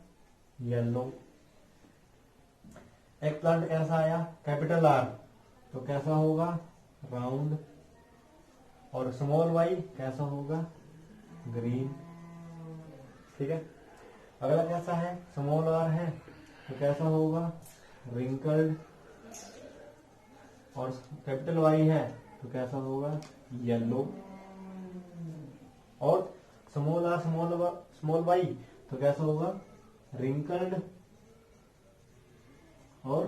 येलो। एक प्लांट कैसा आया? कैपिटल आर तो कैसा होगा? राउंड। और स्मॉल वाई कैसा होगा? ग्रीन। ठीक है, अगला कैसा है? स्मॉल आर है तो कैसा होगा? रिंकल्ड। और कैपिटल वाई है तो कैसा होगा? येलो। और स्मॉल आर स्मॉल वाई तो कैसा होगा? रिंकल्ड और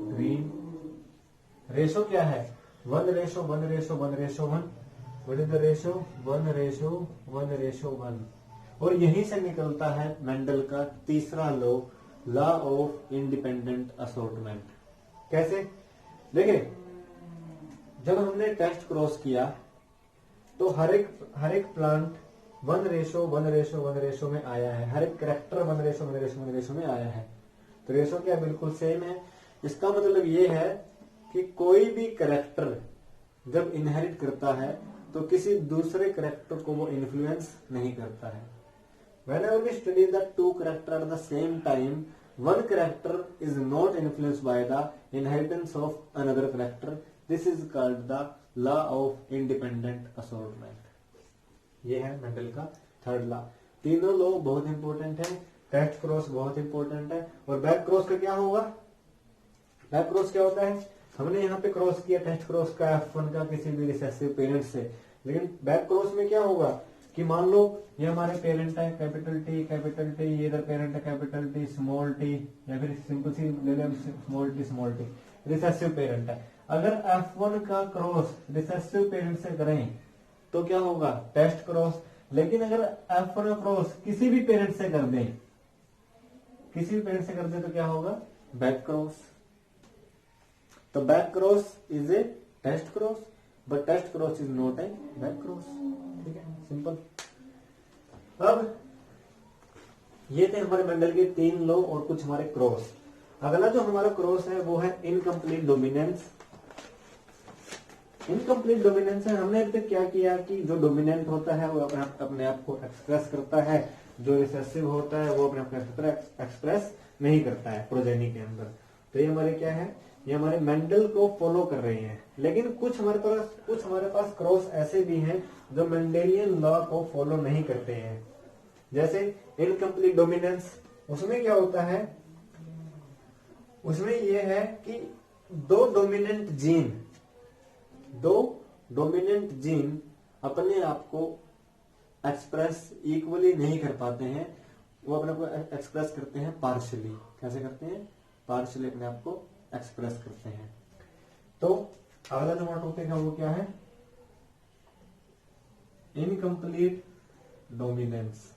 ग्रीन। रेशो क्या है? 1:1:1:1:1। What is the ratio? 1:1:1:1। और यहीं से निकलता है मेंडल का तीसरा लॉ ऑफ इंडिपेंडेंट असॉर्टमेंट। कैसे? देखिए, जब हमने टेस्ट क्रॉस किया तो हर एक प्लांट 1:1:1:1 में आया है। हर एक कैरेक्टर 1:1:1:1 में आया है। तो रेशो क्या बिल्कुल सेम है। इसका मतलब ये है कि कोई भी कैरेक्टर जब इनहेरिट करता है तो किसी दूसरे कैरेक्टर को वो इन्फ्लुएंस नहीं करता है। Whenever we study the two characters at the same time, one character is not influenced by the inheritance of another character. This is called the law of independent assortment. ये है Mendel का third law. तीनों law बहुत important है। Test cross बहुत important है। और back cross का क्या होगा? बैक क्रॉस क्या होता है? हमने यहाँ पे क्रॉस किया टेस्ट क्रॉस का F1 का किसी भी रिसेसिव पेरेंट से, लेकिन बैक क्रॉस में क्या होगा कि मान लो ये हमारे पेरेंट है कैपिटल टी, ये इधर पेरेंट है कैपिटल टी स्मॉल टी, या फिर सिंपल सी ले लें स्मॉल टी रिसेसिव पेरेंट है। अगर F1 का क्रॉस रिसेसिव पेरेंट से करें तो क्या होगा? Test cross. लेकिन अगर F1 का क्रॉस किसी भी पेरेंट से कर दें तो क्या होगा? Back cross. तो back cross is a test cross, but test cross is not a back cross. ठीक है, सिंपल। अब ये थे हमारे मेंडल के 3 लॉ और कुछ हमारे क्रॉस। अगला जो हमारा क्रॉस है वो है इनकम्प्लीट डोमिनेंस। इनकम्प्लीट डोमिनेंस है। हमने अभी तक क्या किया कि जो डोमिनेंट होता है वो अपने आप को एक्सप्रेस करता है, जो रिसेसिव होता है वो अपने आप को एक्सप्रेस नहीं करता है प्रोजेनी के अंदर। तो ये हमारे क्या है? ये हमारे मेंडल को फॉलो कर रहे हैं। लेकिन कुछ हमारे पास क्रॉस ऐसे भी हैं जो मेंडेलियन लॉ को फॉलो नहीं करते हैं। जैसे इनकम्प्लीट डोमिनेंस, उसमें क्या होता है? उसमें यह है कि दो डोमिनेंट जीन अपने आप को एक्सप्रेस इक्वली नहीं कर पाते हैं। वो अपने को एक्सप्रेस करते हैं पार्शियली। कैसे करते हैं? पार्शियली अपने आप को एक्सप्रेस करते हैं। तो अगला जो हमारा टॉपिक है वो क्या है? Incomplete dominance.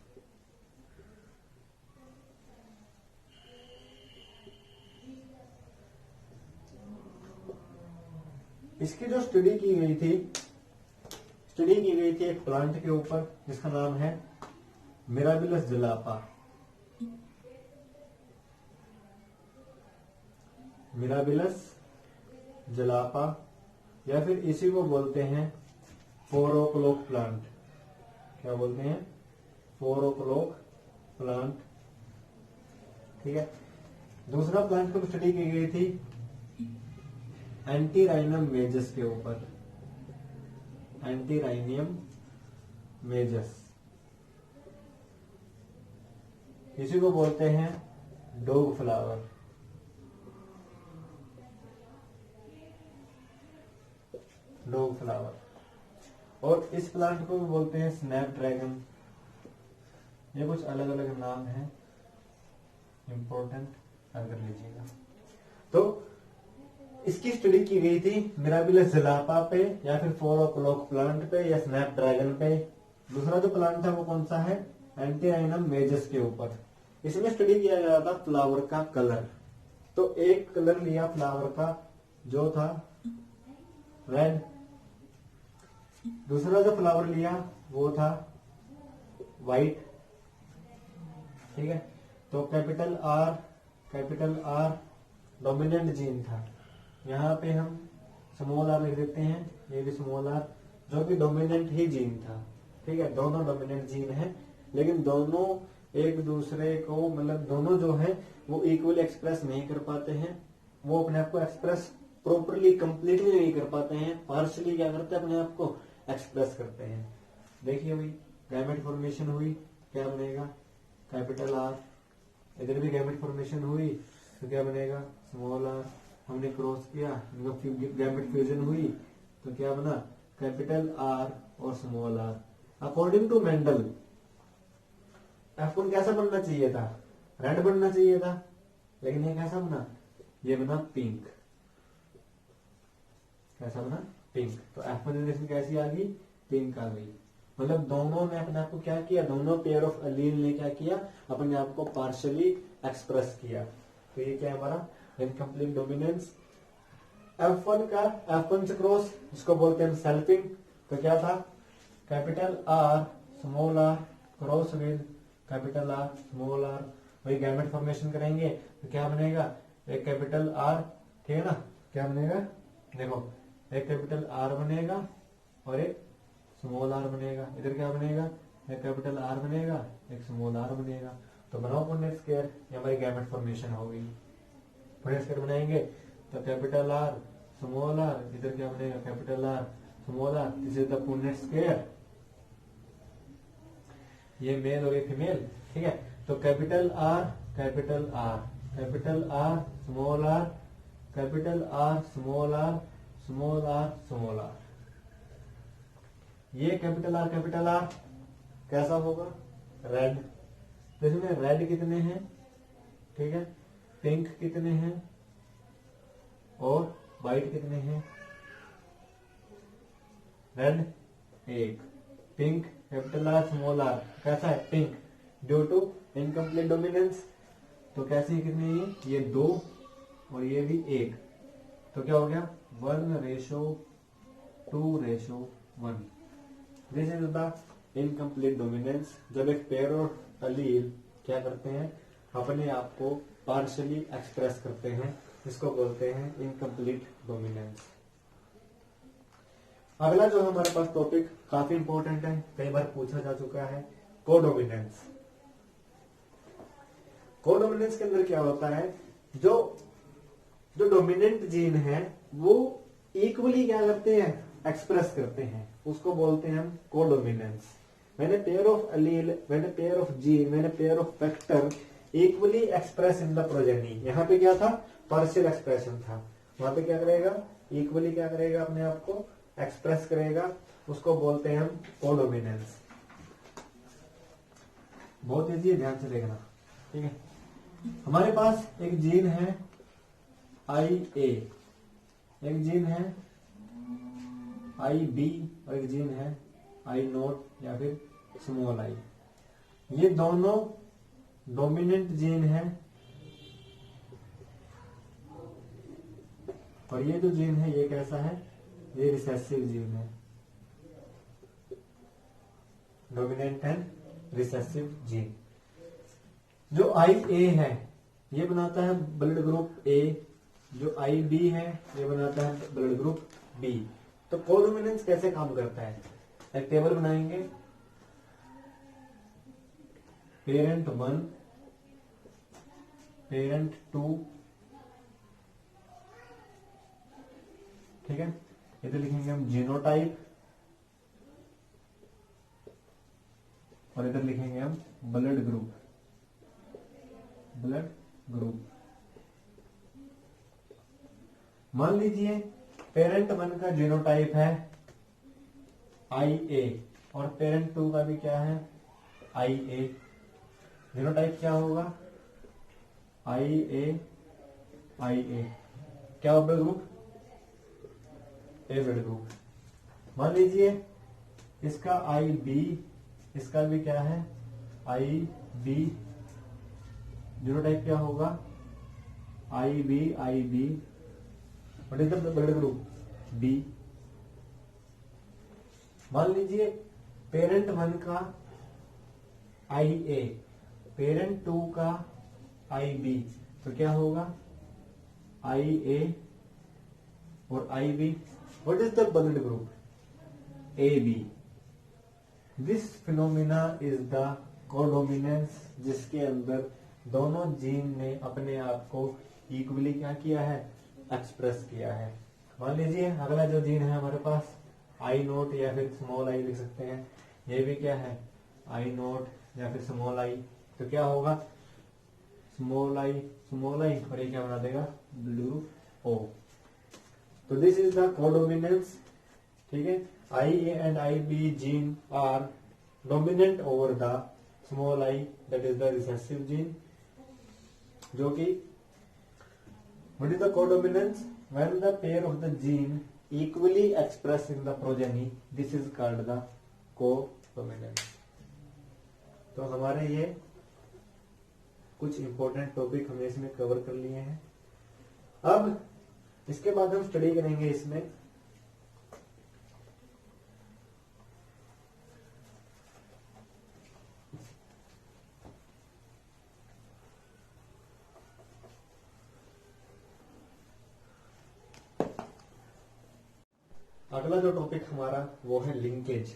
इसकी जो स्टडी की गई थी स्टडी की गई थी एक प्लांट के ऊपर जिसका नाम है मिराबिलस जलापा। मिराबिलस जलापा या फिर इसी को बोलते हैं 4 o'clock प्लांट। क्या बोलते हैं? 4 o'clock प्लांट। ठीक है। दूसरा प्लांट को स्टडी की गई थी एंटीराइनियम मेजस के ऊपर। एंटीराइनियम मेजस, इसी को बोलते हैं डॉग फ्लावर। Dog flower. और इस प्लांट को भी बोलते हैं स्नैपड्रैगन। ये कुछ अलग अलग नाम है, इंपॉर्टेंट अगर लीजिएगा। तो इसकी स्टडी की गई थी मिराबिलस जलापा पे या फिर 4 o'clock प्लांट पे या स्नैपड्रैगन पे। दूसरा जो प्लांट था वो कौन सा है? एंटीराइनियम मेजस के ऊपर। इसमें स्टडी किया गया था फ्लावर का कलर। तो एक कलर लिया फ्लावर का जो था रेड। दूसरा जो फ्लावर लिया वो था व्हाइट। ठीक है। तो कैपिटल आर डोमिनेंट जीन था। यहाँ पे हम स्मॉल आर लिख देते हैं, ये भी स्मॉल आर, जो कि डोमिनेंट ही जीन था। ठीक है। दोनों डोमिनेंट जीन है, लेकिन दोनों एक दूसरे को मतलब दोनों जो है वो इक्वली एक्सप्रेस नहीं कर पाते हैं। वो अपने आप को एक्सप्रेस प्रॉपरली कंप्लीटली नहीं कर पाते हैं, पार्शली क्या करते हैं अपने आप को एक्सप्रेस करते हैं। देखिए भाई, गैमेट फॉर्मेशन हुई, क्या बनेगा? Capital R. इधर भी गैमेट फॉर्मेशन हुई तो क्या बनेगा? Small R. हमने क्रॉस किया, गैमेट फ्यूजन हुई तो क्या बना? कैपिटल आर और small R. According to Mendel F1 कैसा बनना चाहिए था? रेड बनना चाहिए था, लेकिन ये कैसा बना? ये बना पिंक। कैसा बना? पिंक। तो F1 जनरेशन कैसी आ गई? पिंक आ गई। मतलब दोनों ने अपने आप को क्या किया? दोनों पेयर ऑफ अलील ने क्या किया? अपने आप को पार्शियली एक्सप्रेस किया। तो ये क्या है हमारा? Incomplete dominance. F1 से क्रॉस, जिसको बोलते हैं सेल्फिंग। तो क्या था? Capital R small R cross with capital R small R. वही गैमेट फॉर्मेशन करेंगे तो क्या बनेगा? एक कैपिटल आर, ठीक है ना? क्या बनेगा? देखो, एक कैपिटल आर बनेगा और एक स्मॉल आर बनेगा। इधर क्या बनेगा? एक कैपिटल आर बनेगा, एक स्मॉल आर बनेगा। तो बनाओ पुनेट स्क्वायर, ये हमारी गैमेट फॉर्मेशन हो गई। पुनेट स्क्वायर बनाएंगे तो कैपिटल आर स्मॉल आर, इधर क्या बनेगा? Capital R small R. This is the Punnett square. ये मेल और ये फीमेल। ठीक है। तो capital R capital R capital R small R capital R small R small R small R. ये कैपिटल आर कैसा होगा? रेड। तो इसमें रेड कितने हैं? ठीक है। पिंक कितने हैं और व्हाइट कितने हैं? रेड एक, pink capital R small R कैसा है? Pink. Due to incomplete dominance. तो कैसे है? कितने? ये 2 और ये भी 1। तो क्या हो गया? 1:2:1। This is the incomplete dominance. जब एक पेयर और अलील क्या करते हैं? अपने आप को पार्शियली एक्सप्रेस करते हैं, इसको बोलते हैं इनकम्प्लीट डोमिनेंस। अगला जो हमारे पास टॉपिक काफी इंपॉर्टेंट है, कई बार पूछा जा चुका है, कोडोमिनेंस। कोडोमिनेंस के अंदर क्या होता है? जो डोमिनेंट जीन है वो इक्वली क्या करते हैं? एक्सप्रेस करते हैं, उसको बोलते हैं हम कोडोमिनेंस। मैंने पेयर ऑफ अलील, मैंने पेयर ऑफ जीन, मैंने pair of factor equally express in the progeny. यहाँ पे क्या था? पार्शियल एक्सप्रेशन था। वहां पे क्या करेगा? इक्वली क्या करेगा? अपने आप को एक्सप्रेस करेगा, उसको बोलते हैं हम कोडोमिनेंस। बहुत इजी है, ध्यान से देखना। ठीक है। हमारे पास एक जीन है IA, एक जीन है IB और एक जीन है I0 या फिर स्मॉल I। ये दोनों डोमिनेंट जीन है और ये जो जीन है ये कैसा है? ये रिसेसिव जीन है। Dominant and recessive gene. जो IA है ये बनाता है ब्लड ग्रुप A, जो IB है ये बनाता है ब्लड ग्रुप B। तो कोडोमिनेंस कैसे काम करता है, एक टेबल बनाएंगे। पेरेंट 1, पेरेंट 2, ठीक है। इधर लिखेंगे हम जीनोटाइप और इधर लिखेंगे हम ब्लड ग्रुप, ब्लड ग्रुप। मान लीजिए पेरेंट 1 का जीनोटाइप है IA और पेरेंट 2 का भी क्या है IA। जीनोटाइप क्या होगा IA, क्या होगा blood group A blood group. मान लीजिए इसका IB, इसका भी क्या है IB, जीनोटाइप क्या होगा IB। What is the blood group B। मान लीजिए पेरेंट 1 का IA, पेरेंट 2 का IB, तो क्या होगा IA और IB। What is the blood group AB। This phenomena is the codominance, जिसके अंदर दोनों जीन ने अपने आप को इक्वली क्या किया है, एक्सप्रेस किया है। मान लीजिए अगला जो जीन है हमारे पास I0 या फिर स्मॉल I लिख सकते हैं, ये भी क्या है I0 या फिर स्मॉल I। तो क्या होगा स्मॉल I और ये क्या बना देगा ब्लू O। तो दिस इज द कोडोमिनेंस, ठीक है। IA and IB gene are dominant over the small I, that is the recessive gene. जो कि what is the codominance? When the pair of the gene equally expressed in the progeny, this is called the codominance। तो हमारे ये कुछ important topic हमने इसमें cover कर लिए हैं। अब इसके बाद हम स्टडी करेंगे इसमें अगला जो टॉपिक हमारा वो है लिंकेज।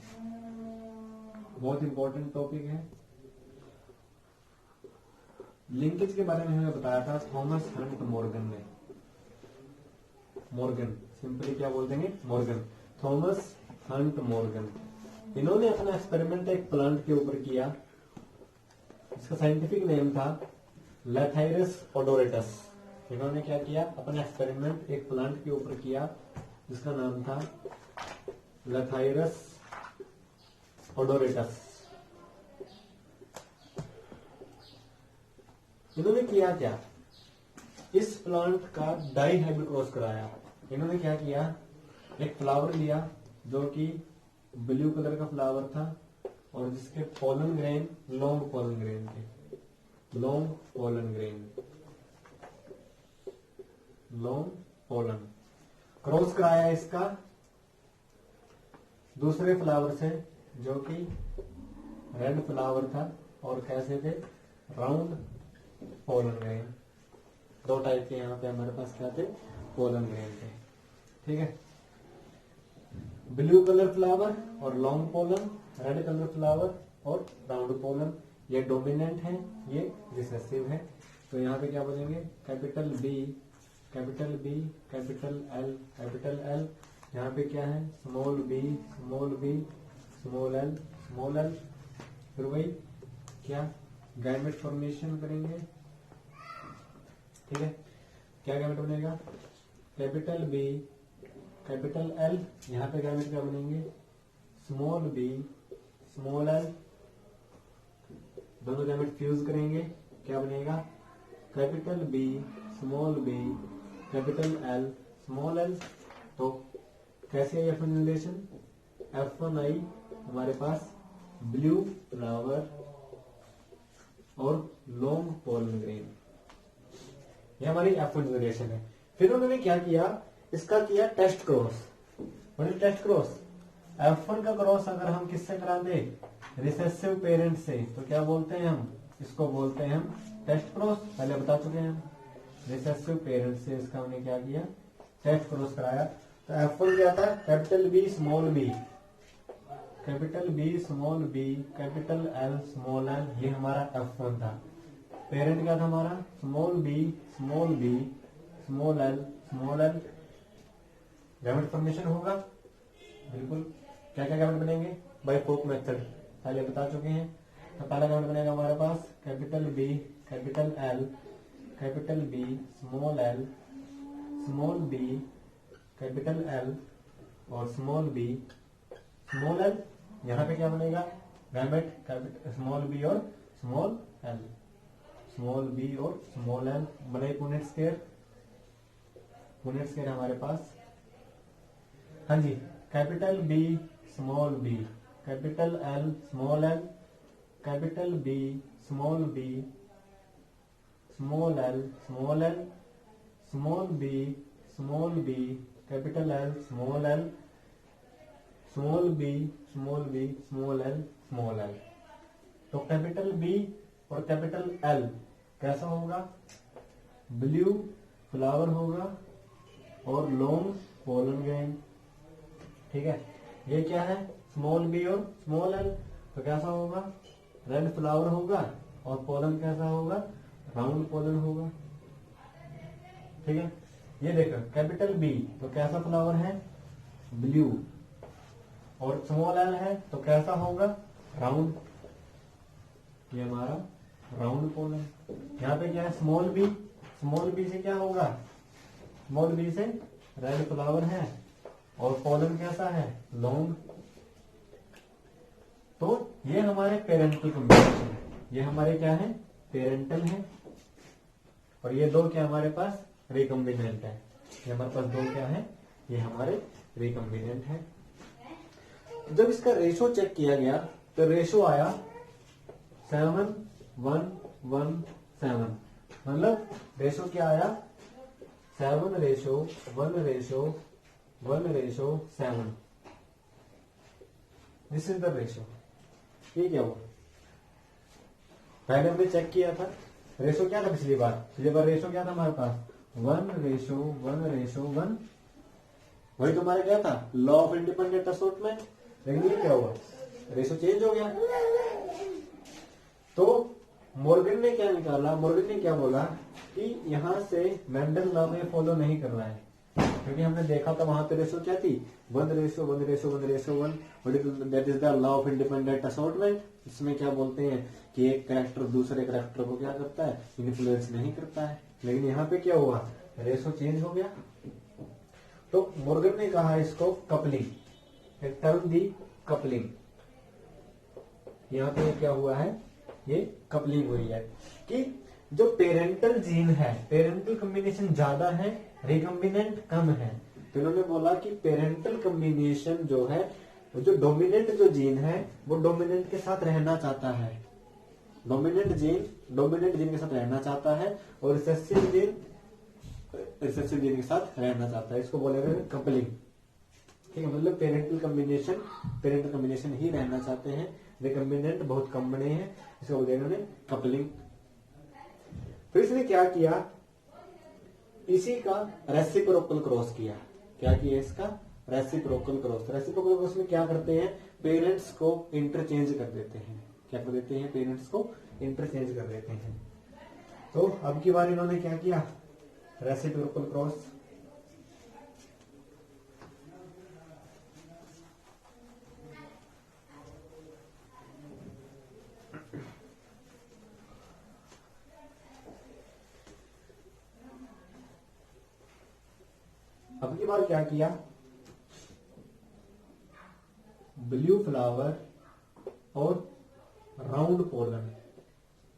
बहुत इंपॉर्टेंट टॉपिक है। लिंकेज के बारे में हमें बताया था थॉमस हंट मॉर्गन ने। मॉर्गन सिंपली क्या बोल देंगे मॉर्गन, थॉमस हंट मॉर्गन। इन्होंने अपना एक्सपेरिमेंट एक प्लांट के ऊपर किया, इसका साइंटिफिक नेम था लैथाइरस ओडोरेटस। इन्होंने क्या किया, अपना एक्सपेरिमेंट एक प्लांट के ऊपर किया जिसका नाम था लैथाइरस ओडोरेटस। इन्होंने किया क्या, इस प्लांट का डाई हाइब्रिड क्रॉस कराया। इन्होंने क्या किया, एक फ्लावर लिया जो कि ब्लू कलर का फ्लावर था और जिसके pollen grain long pollen grain थे, long pollen grain, long pollen. Cross कराया इसका दूसरे फ्लावर से जो कि रेड फ्लावर था और कैसे थे राउंड पोलन ग्रेन। दो टाइप के यहाँ पे हमारे पास क्या थे पोलन ग्रेन थे, ठीक है। ब्लू कलर फ्लावर और long pollen, red colour flower और राउंड पोलन। ये डोमिनेंट है, ये रिसेसिव है। तो यहाँ पे क्या बोलेंगे capital B, capital B, capital L, capital L। यहाँ पे क्या है small b, small b, small l, small l। फिर वही क्या गैमेट फॉर्मेशन करेंगे, ठीक है। क्या गैमेट बनेगा कैपिटल B, कैपिटल L। यहाँ पे गैमेट क्या बनेंगे स्मॉल b, स्मॉल l। दोनों गैमेट फ्यूज करेंगे, क्या बनेगा capital B, small b, capital L, small l। तो कैसे है F1 रिलेशन, F1I हमारे पास ब्लू फ्लावर और लॉन्ग पोलन ग्रेन, ये हमारी F1 रिलेशन है। फिर उन्होंने क्या किया, इसका किया test cross. Test cross F1 का क्रॉस अगर हम किससे करा दे रिसेसिव पेरेंट से, तो क्या बोलते हैं हम, इसको बोलते हैं हम टेस्ट क्रॉस, पहले बता चुके हैं हम। रिसेसिव पेरेंट से इसका हमने क्या किया, टेस्ट क्रॉस कराया। तो F1 क्या था, capital B small B, capital B small B, capital L small L, ये हमारा F1 था। पेरेंट क्या था हमारा, small B small B small L. Gamete formation होगा बिल्कुल। क्या क्या गैमेट बनेंगे, बाय फोक मेथड पहले बता चुके हैं। तो पहला गैमेट बनेगा हमारे पास capital B capital L, capital B small L small B capital L और स्मॉल बी स्मॉल एल। यहाँ पे क्या बनेगा, गैमेट स्मॉल बी और स्मॉल एल, स्मॉल बी और स्मॉल एल बने पुनेट स्क्वायर, पुनेट स्क्वायर हमारे पास। हाँ जी, capital B small B, capital L small L, capital B small B small L, small B capital L small L, small B small L. तो capital B और capital L कैसा होगा, blue flower होगा और लॉन्ग पोलन ग्रेन। ठीक है, ये क्या है, स्मॉल बी और स्मॉल एल, तो कैसा होगा, रेड फ्लावर होगा और पोलन कैसा होगा, राउंड पोलन होगा। ठीक है, ये देखो कैपिटल बी तो कैसा फ्लावर है, ब्लू, और स्मॉल एल है तो कैसा होगा, राउंड, ये हमारा राउंड पोलन। यहाँ पे क्या है, स्मॉल बी से क्या होगा, स्मॉल बी से रेड फ्लावर है और पोलन कैसा है, लॉन्ग। तो ये हमारे पेरेंटल कॉम्बिनेशन है, ये हमारे क्या है, पेरेंटल है। और ये दो क्या हमारे पास, रिकम्बिनेंट है। ये हमारे पास दो क्या है, ये हमारे रिकम्बिनेंट है। जब इसका रेशो चेक किया गया तो रेशो आया 7:1:7, मतलब रेशो क्या आया, 7:1:7। This is the ratio. ये क्या हुआ, पहले हमने चेक किया था रेशो क्या था, पिछली बार रेशो क्या था हमारे पास, 1:1:1। वही तो हमारा क्या था, लॉ ऑफ इंडिपेंडेंट असॉर्टमेंट। लेकिन ये क्या हुआ, रेशो चेंज हो गया। तो मॉर्गन ने क्या निकाला, मॉर्गन ने क्या बोला कि यहां से मेंडल लॉ में फॉलो नहीं कर रहा है, क्योंकि हमने देखा था वहां पे रेशो क्या थी, 1:1:1। That is the law of independent assortment. इसमें क्या बोलते हैं कि एक कैरेक्टर दूसरे कैरेक्टर को क्या करता है, इन्फ्लुएंस नहीं करता है। लेकिन यहाँ पे क्या हुआ, रेशो चेंज हो गया। तो मॉर्गन ने कहा इसको कपलिंग, टर्म दी कपलिंग। यहाँ पे क्या हुआ है, ये कपलिंग हुई है कि जो पेरेंटल जीन है, पेरेंटल कॉम्बिनेशन ज्यादा है, रिकम्बिनेंट कम है। तो इन्होंने बोला कि पेरेंटल कॉम्बिनेशन जो है, जो डोमिनेंट जो जीन है वो डोमिनेंट के साथ रहना चाहता है, डोमिनेंट जीन के साथ रहना चाहता है, और रिसेसिव जीन के साथ रहना चाहता है। इसको बोलेंगे कपलिंग। ठीक है, मतलब पेरेंटल कॉम्बिनेशन ही रहना चाहते हैं, रिकम्बिनेंट बहुत कम बने हैं, इसको बोलेंगे इन्होंने कपलिंग। फिर इसने क्या किया, इसी का रेसिप्रोकल क्रॉस किया। क्या किया इसका, रेसिप्रोकल क्रॉस। रेसिप्रोकल क्रॉस में क्या करते हैं, पेरेंट्स को इंटरचेंज कर देते हैं। क्या कर देते हैं, पेरेंट्स को इंटरचेंज कर देते हैं। तो अब की बार इन्होंने क्या किया, रेसिप्रोकल क्रॉस। अब की बार क्या किया, ब्लू फ्लावर और राउंड पोलन,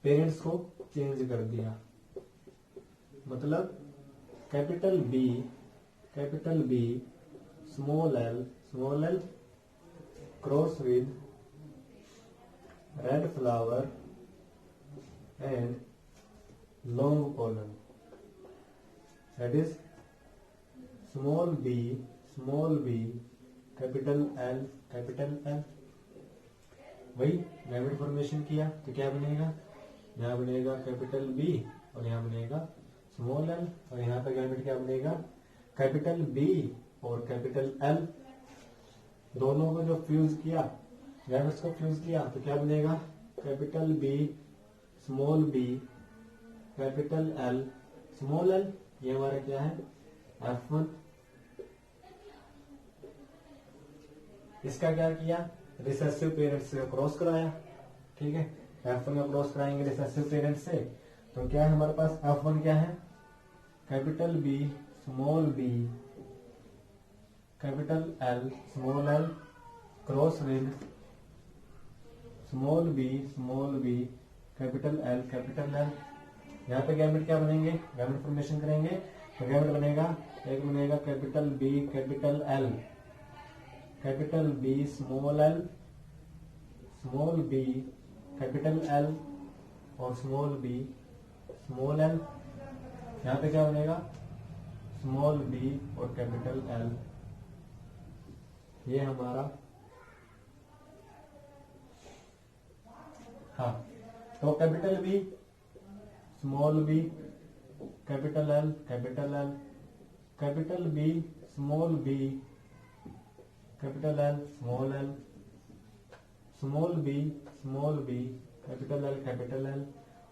पेरेंट्स को चेंज कर दिया। मतलब capital B small L cross with red flower and long pollen, that is small B capital L वही गैमेट फॉर्मेशन किया तो क्या बनेगा, यहाँ बनेगा कैपिटल बी और यहाँ बनेगा स्मॉल एल, और यहाँ पे गैमेट क्या बनेगा, कैपिटल बी और कैपिटल एल। दोनों को जो फ्यूज किया, गैमेट्स को फ्यूज किया तो क्या बनेगा, capital B small B capital L small L. ये हमारा क्या है, F1। इसका क्या किया, रिसेसिव पेरेंट से क्रॉस कराया, ठीक है, F1 में क्रॉस कराएंगे रिसेसिव पेरेंट से, तो क्या है हमारे पास F1 क्या है, capital B small B capital L small L cross with small B capital L. यहाँ पे गैमेट क्या बनेंगे, गैमेट फॉर्मेशन करेंगे तो गैमेट बनेगा, एक बनेगा capital B capital L capital B small B capital L और स्मॉल बी स्मॉल एल। यहाँ पे क्या बनेगा, स्मॉल बी और कैपिटल एल। ये हमारा, हाँ, तो capital B small B capital L capital B small B capital L small B capital L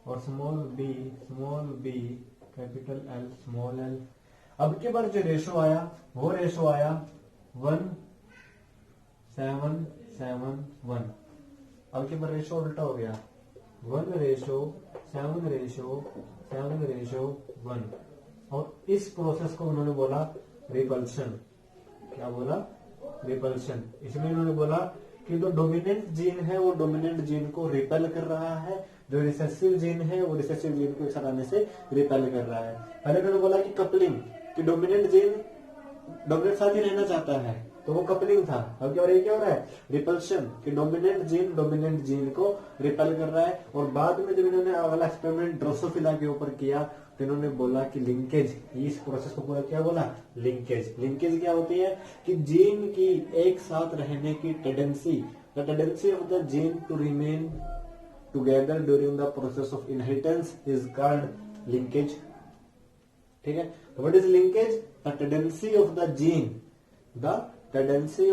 और small B capital L small L. अब के बार जो रेशो आया वो रेशो आया 1:7:7:1। अब के बार रेशो उल्टा हो गया 1:7:7:1। और इस प्रोसेस को उन्होंने बोला रिपल्शन। क्या बोला, रिपल्शन। इसमें उन्होंने बोला कि जो डोमिनेंट जीन है वो डोमिनेंट जीन को रिपेल कर रहा है, जो रिसेसिव जीन है वो रिसेसिव जीन को एक साथ आने से रिपेल कर रहा है। पहले उन्होंने बोला कि कपलिंग, कि डोमिनेंट जीन डोमिनेंट साथ ही रहना चाहता है तो वो कपलिंग था। अब क्या हो रहा है, क्या हो रहा है, रिपल्शन, कि डोमिनेंट जीन को रिपेल कर रहा है। और बाद में जब इन्होंने अगला एक्सपेरिमेंट ड्रोसोफिला के ऊपर किया तो इन्होंने बोला कि लिंकेज, इस प्रोसेस को पूरा क्या बोला, लिंकेज। लिंकेज क्या होती है कि जीन की एक साथ रहने की tendency, the tendency of the gene to remain together during the process of inheritance is called linkage. ठीक है, तो what is linkage, the tendency of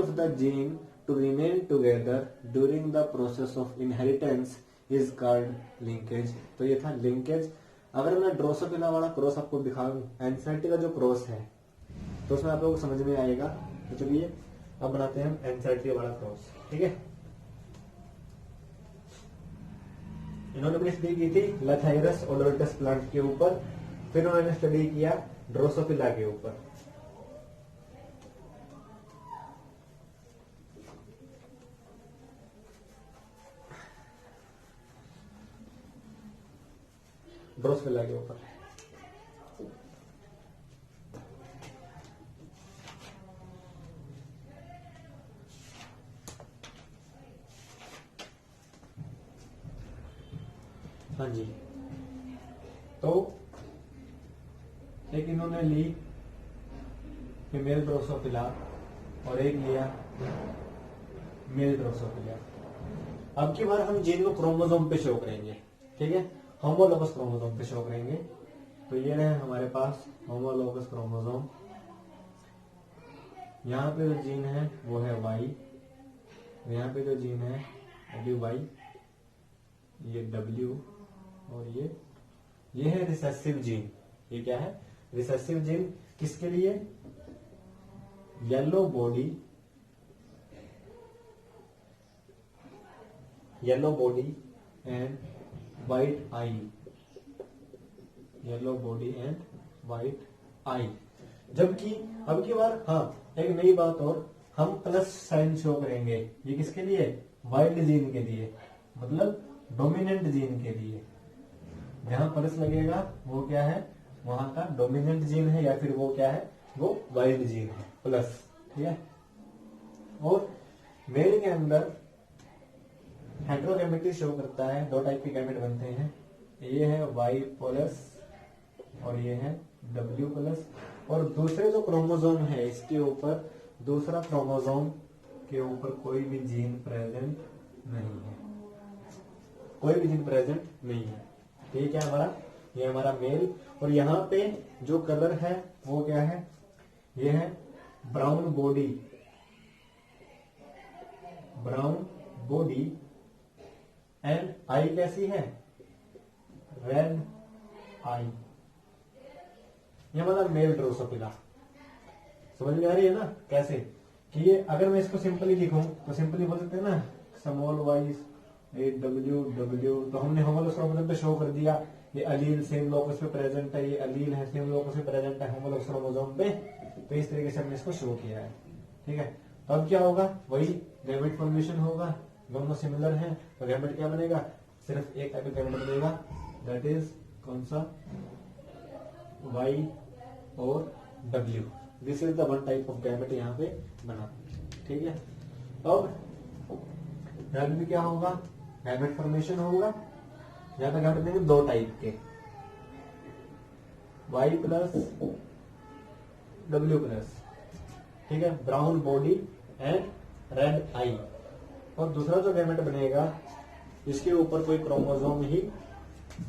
the gene to remain together during the process of inheritance is called linkage। तो ये था linkage. अगर मैं Drosophila वाला cross आपको दिखाऊं, एंसेल्टी का जो क्रॉस है तो उसमें आप लोगों को समझ में आएगा। तो चलिए अब बनाते हैं हम एंसेल्टी वाला क्रॉस। ठीक है, इन्होंने अपनी स्टडी की थी लथाइरस ओडोरटस प्लांट के ऊपर, फिर उन्होंने स्टडी किया ड्रोसोफिला के ऊपर। ड्रोसोफिला के ऊपर हाँ जी। तो एक इन्होंने ली फीमेल ड्रोसोफिला और एक लिया मेल ड्रोसोफिला। अब की बार हम जीन को क्रोमोसोम पे शो करेंगे। ठीक है, होमोलोगस क्रोमोसोम पे शो करेंगे। तो ये रहे हमारे पास होमोलोगस क्रोमोसोम। यहाँ पे जो जीन है वो है Y, यहाँ पे जो जीन है WY, ये W, और ये है रिसेसिव जीन। ये क्या है, रिसेसिव जीन। किसके लिए, yellow body and white eye, yellow body and white eye. जबकि अब की बार एक नई बात और, हम प्लस साइन शो करेंगे। ये किसके लिए, वाइल्ड जीन के लिए, मतलब डोमिनेंट जीन के लिए। जहां प्लस लगेगा वो क्या है, वहां का डोमिनेंट जीन है, या फिर वो क्या है, वो वाइल्ड जीन है, प्लस। ठीक है, और मेल के अंदर हेटेरोगैमेटी शो करता है। दो टाइप के गैमेट बनते हैं, ये है Y प्लस और ये है W प्लस। और दूसरे जो क्रोमोसोम है इसके ऊपर, दूसरा क्रोमोसोम के ऊपर कोई भी जीन प्रेजेंट नहीं है। कोई भी जीन प्रेजेंट नहीं है। तो ये क्या हमारा, ये हमारा मेल। और यहाँ पे जो कलर है वो क्या है, ये है brown body, brown body and I कैसी है, रेड आई। ये मतलब मेल ड्रोसोफिला। समझ में आ रही है ना कैसे, कि ये अगर मैं इसको सिंपली लिखूं तो सिंपली बोल सकते हैं ना, स्मॉल वाई डब्ल्यू डब्ल्यू। तो हमने होमोलोगस क्रोमोसोम पे शो कर दिया, ये अलील सेम लोकस पे प्रेजेंट है, ये अलील है सेम लोकस पे प्रेजेंट है होमोलोगस क्रोमोसोम पे। तो इस तरीके से हमने इसको शो किया है। ठीक है, तो अब क्या होगा, वही गैमेट फॉर्मेशन होगा, दोनों सिमिलर हैं। तो गैमेट क्या बनेगा, सिर्फ एक टाइप का गैमेट बनेगा, दैट इज कौन सा, वाई और W. This is the one type of gamete यहाँ पे बना। ठीक है, अब यहाँ भी क्या होगा, गैमेट फॉर्मेशन होगा। यहाँ पे गैमेट देंगे दो टाइप के, वाई प्लस डब्ल्यू प्लस। ठीक है, ब्राउन बॉडी एंड रेड आई। और दूसरा जो गैमेट बनेगा, इसके ऊपर कोई क्रोमोसोम ही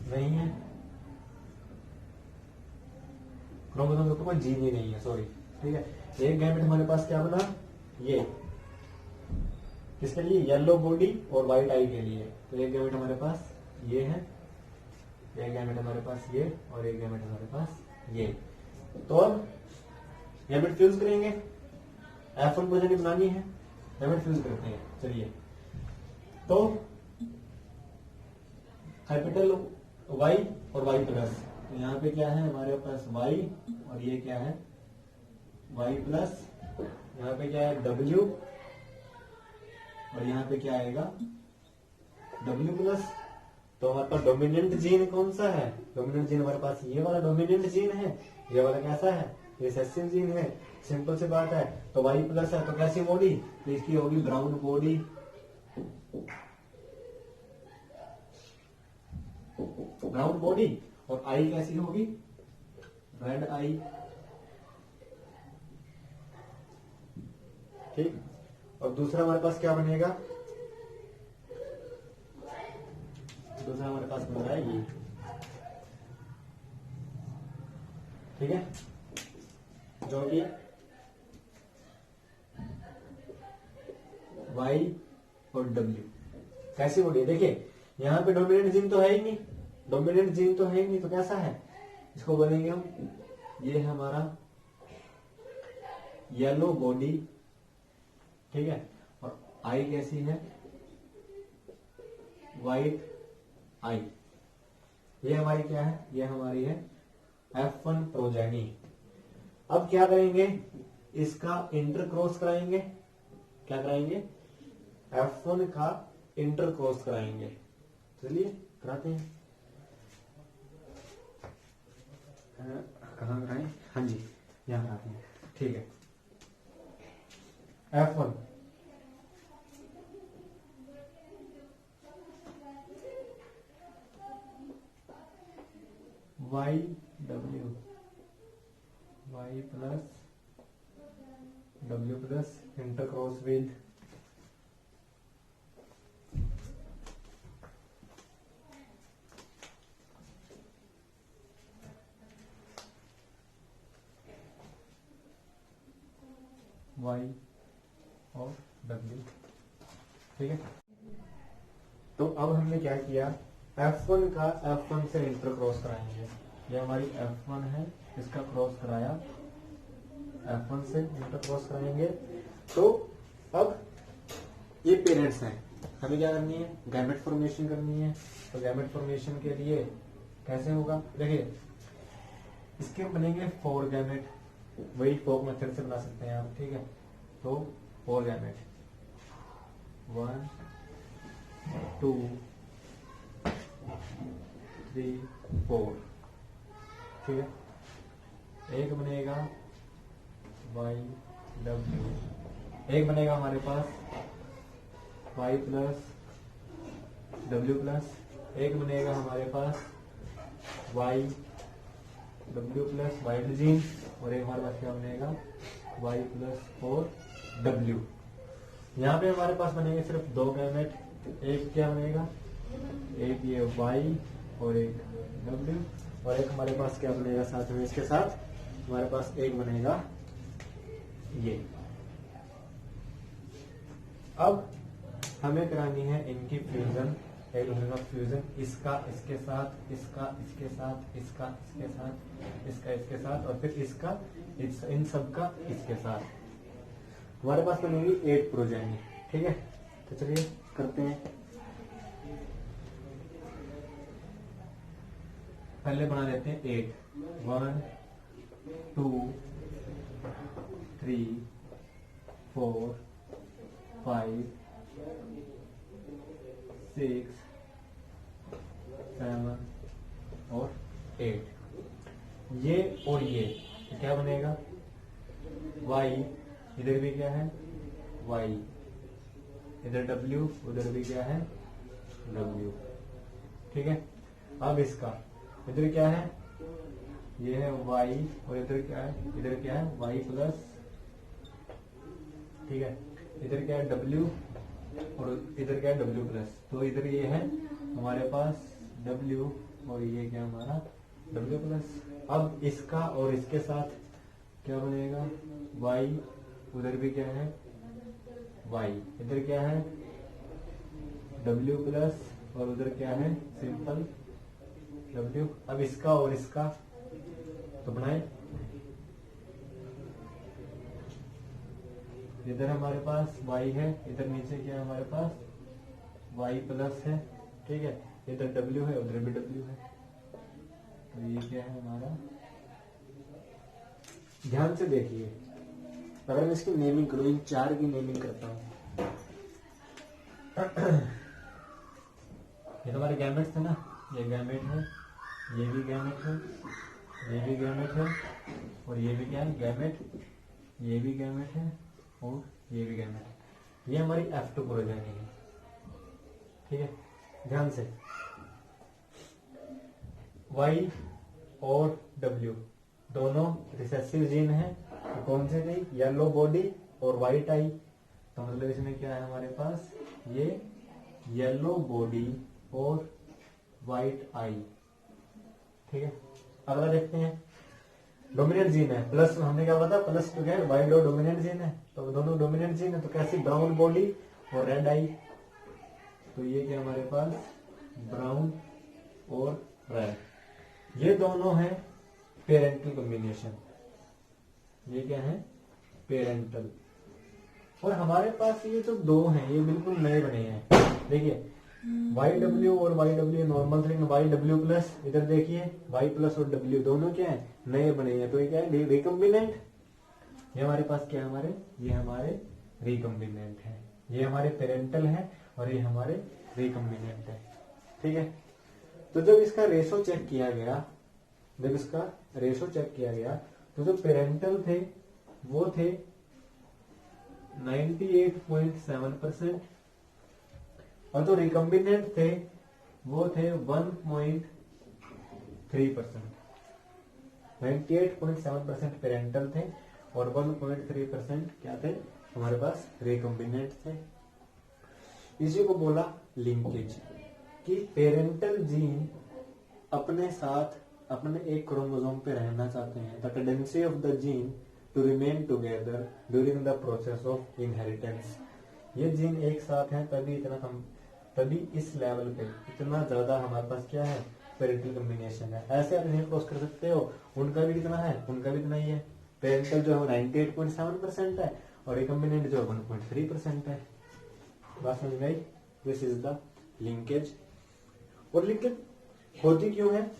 नहीं है, क्रोमोसोम के ऊपर कोई जीन ही नहीं है, सॉरी। ठीक है, एक गैमेट हमारे पास क्या बना, ये किसके लिए, येलो बॉडी और व्हाइट आई के लिए। तो एक गैमेट हमारे पास ये है, एक गैमेट हमारे पास ये, और एक गैमेट हमारे पास ये। तो अब गैमेट फ्यूज करेंगे, F1 प्रोजेनी बनानी है, गैमेट फ्यूज करते हैं। चलिए, तो कैपिटल Y और Y प्लस, तो यहाँ पे क्या है हमारे पास Y, और ये क्या है Y प्लस, यहाँ पे क्या है W, और यहाँ पे क्या आएगा W प्लस। तो हमारे पास डोमिनेंट जीन कौन सा है, डोमिनेंट जीन हमारे पास ये वाला डोमिनेंट जीन है, ये वाला कैसा है, रिसेसिव जीन है। सिंपल सी बात है, तो Y प्लस है तो कैसी बॉडी, तो इसकी होगी ब्राउन बॉडी, ब्राउन बॉडी, और आई कैसी होगी, रेड आई। ठीक, और दूसरा हमारे पास क्या बनेगा, दूसरा हमारे पास बन रहा है ये। ठीक है, जो कि Y और W कैसी बॉडी है। देखिए यहाँ पे डोमिनेंट जीन तो है ही नहीं, डोमिनेंट जीन तो है ही नहीं, तो कैसा है, इसको बोलेंगे हम, ये है हमारा येलो बॉडी। ठीक है, और आई कैसी है, व्हाइट आई। ये हमारी क्या है, ये हमारी है F1 प्रोजेनी। अब क्या करेंगे, इसका इंटरक्रॉस कराएंगे। क्या कराएंगे, F1 का इंटरक्रॉस कराएंगे। चलिए कराते हैं, कहाँ कराएं, हाँ जी यहाँ कराते हैं। ठीक है, F1 Y W, Y plus W plus intercross with Y और W। ठीक है, तो अब हमने क्या किया, F1 का F1 से इंटरक्रॉस कराएंगे। ये हमारी F1 है, इसका क्रॉस कराया, F1 से इंटरक्रॉस कराएंगे। तो अब ये पेरेंट्स हैं, हमें क्या करनी है, गैमेट फॉर्मेशन करनी है। तो गैमेट फॉर्मेशन के लिए कैसे होगा, देखिए इसके बनेंगे 4 गैमेट, वही फोक मेथड से बना सकते हैं आप। ठीक है, तो 4 गैमेट, 1 2 3 4। ठीक है, एक बनेगा Y W, एक बनेगा हमारे पास Y प्लस W प्लस, एक बनेगा हमारे पास Y W plus white gene, और एक हमारे पास क्या बनेगा Y प्लस और W। यहाँ पे हमारे पास बनेंगे सिर्फ 2 गैमेट, एक क्या बनेगा एक ये y और एक w, और एक हमारे पास क्या बनेगा साथ में, इसके साथ हमारे पास एक बनेगा ये। अब हमें करानी है इनकी फ्यूजन, एक दूसरे का फ्यूजन, इसका इसके साथ, इसका इसके साथ, इसका इसके साथ, इसका इसके साथ, और फिर इसका इन सब का इसके साथ। हमारे पास बनेगी 8 प्रोजेनी। ठीक है, तो चलिए करते हैं। पहले बना लेते हैं 8, 1 2 3 4 5 6 7 और 8। ये और ये क्या बनेगा, y, इधर भी क्या है y, इधर w, उधर भी क्या है w। ठीक है, अब इसका इधर क्या है, ये है y, और इधर क्या है, इधर क्या है y प्लस, ठीक है, इधर क्या है w, और इधर क्या है w प्लस, तो इधर ये है हमारे पास w, और ये क्या हमारा w प्लस। अब इसका और इसके साथ क्या बनेगा y, उधर भी क्या है y, इधर क्या है w प्लस, और उधर क्या है सिंपल w। अब इसका और इसका तो बनाए, इधर हमारे पास y है, इधर नीचे क्या है हमारे पास y प्लस है। ठीक है, इधर w है, उधर भी w है, तो ये क्या है हमारा। ध्यान से देखिए, अगर मैं इसकी नेमिंग करूं, इन 4 की नेमिंग करता हूं, ये हमारे गैमेट्स है ना, ये गैमेट है, ये भी गैमेट है, ये भी गैमेट है, और ये भी क्या है गैमेट, ये भी गैमेट है, और ये भी गैमेट है। ये हमारी F2 प्रोजेनी है। ठीक है, ध्यान से, Y और W दोनों रिसेसिव जीन है। तो कौन से थे, येलो बॉडी और व्हाइट आई, तो मतलब इसमें क्या है हमारे पास, ये येलो बॉडी और व्हाइट आई। ठीक है, अगला देखते हैं, डोमिनेंट जीन है प्लस, हमने क्या बोला था प्लस टू है, वाइल्ड और डोमिनेंट जीन है, तो दोनों डोमिनेंट जीन है, तो कैसी ब्राउन बॉडी और रेड आई, तो ये क्या हमारे पास ब्राउन और रेड, ये दोनों है पेरेंटल कॉम्बिनेशन, ये क्या है पेरेंटल। और हमारे पास ये जो 2 हैं ये बिल्कुल नए बने हैं। देखिए YW और YW normal thing, YW plus, इधर देखिए Y प्लस और W दोनों क्या है नए बने हैं, तो ये क्या है रिकम्बिनेंट। ये हमारे पास क्या है हमारे, ये हमारे रिकम्बिनेंट है, ये हमारे पेरेंटल है और ये हमारे रिकम्बिनेंट है। ठीक है, तो जब इसका रेशो चेक किया गया, जब इसका रेशो चेक किया गया, तो जो पेरेंटल थे वो थे 98.7% और जो रिकम्बिनेंट थे वो थे 1.3%। 98.7% पेरेंटल थे और 1.3% क्या थे हमारे पास रिकम्बिनेंट थे। इसी को बोला लिंकेज, कि पेरेंटल जीन अपने साथ अपने एक क्रोमोसोम पे रहना चाहते हैं। The tendency of the gene to remain together during the process of inheritance. ये जीन एक साथ हैं तभी इस लेवल पे इतना ज्यादा हमारे पास क्या है पेरेंटल कॉम्बिनेशन है। ऐसे आप नहीं क्रॉस कर सकते हो, उनका भी कितना है, उनका भी इतना ही है। पेरेंटल जो है 98.7% है और रिकम्बिनेंट जो 1.3% है। बात समझ में आई? This is the linkage. और लिंकेज होती क्यों है,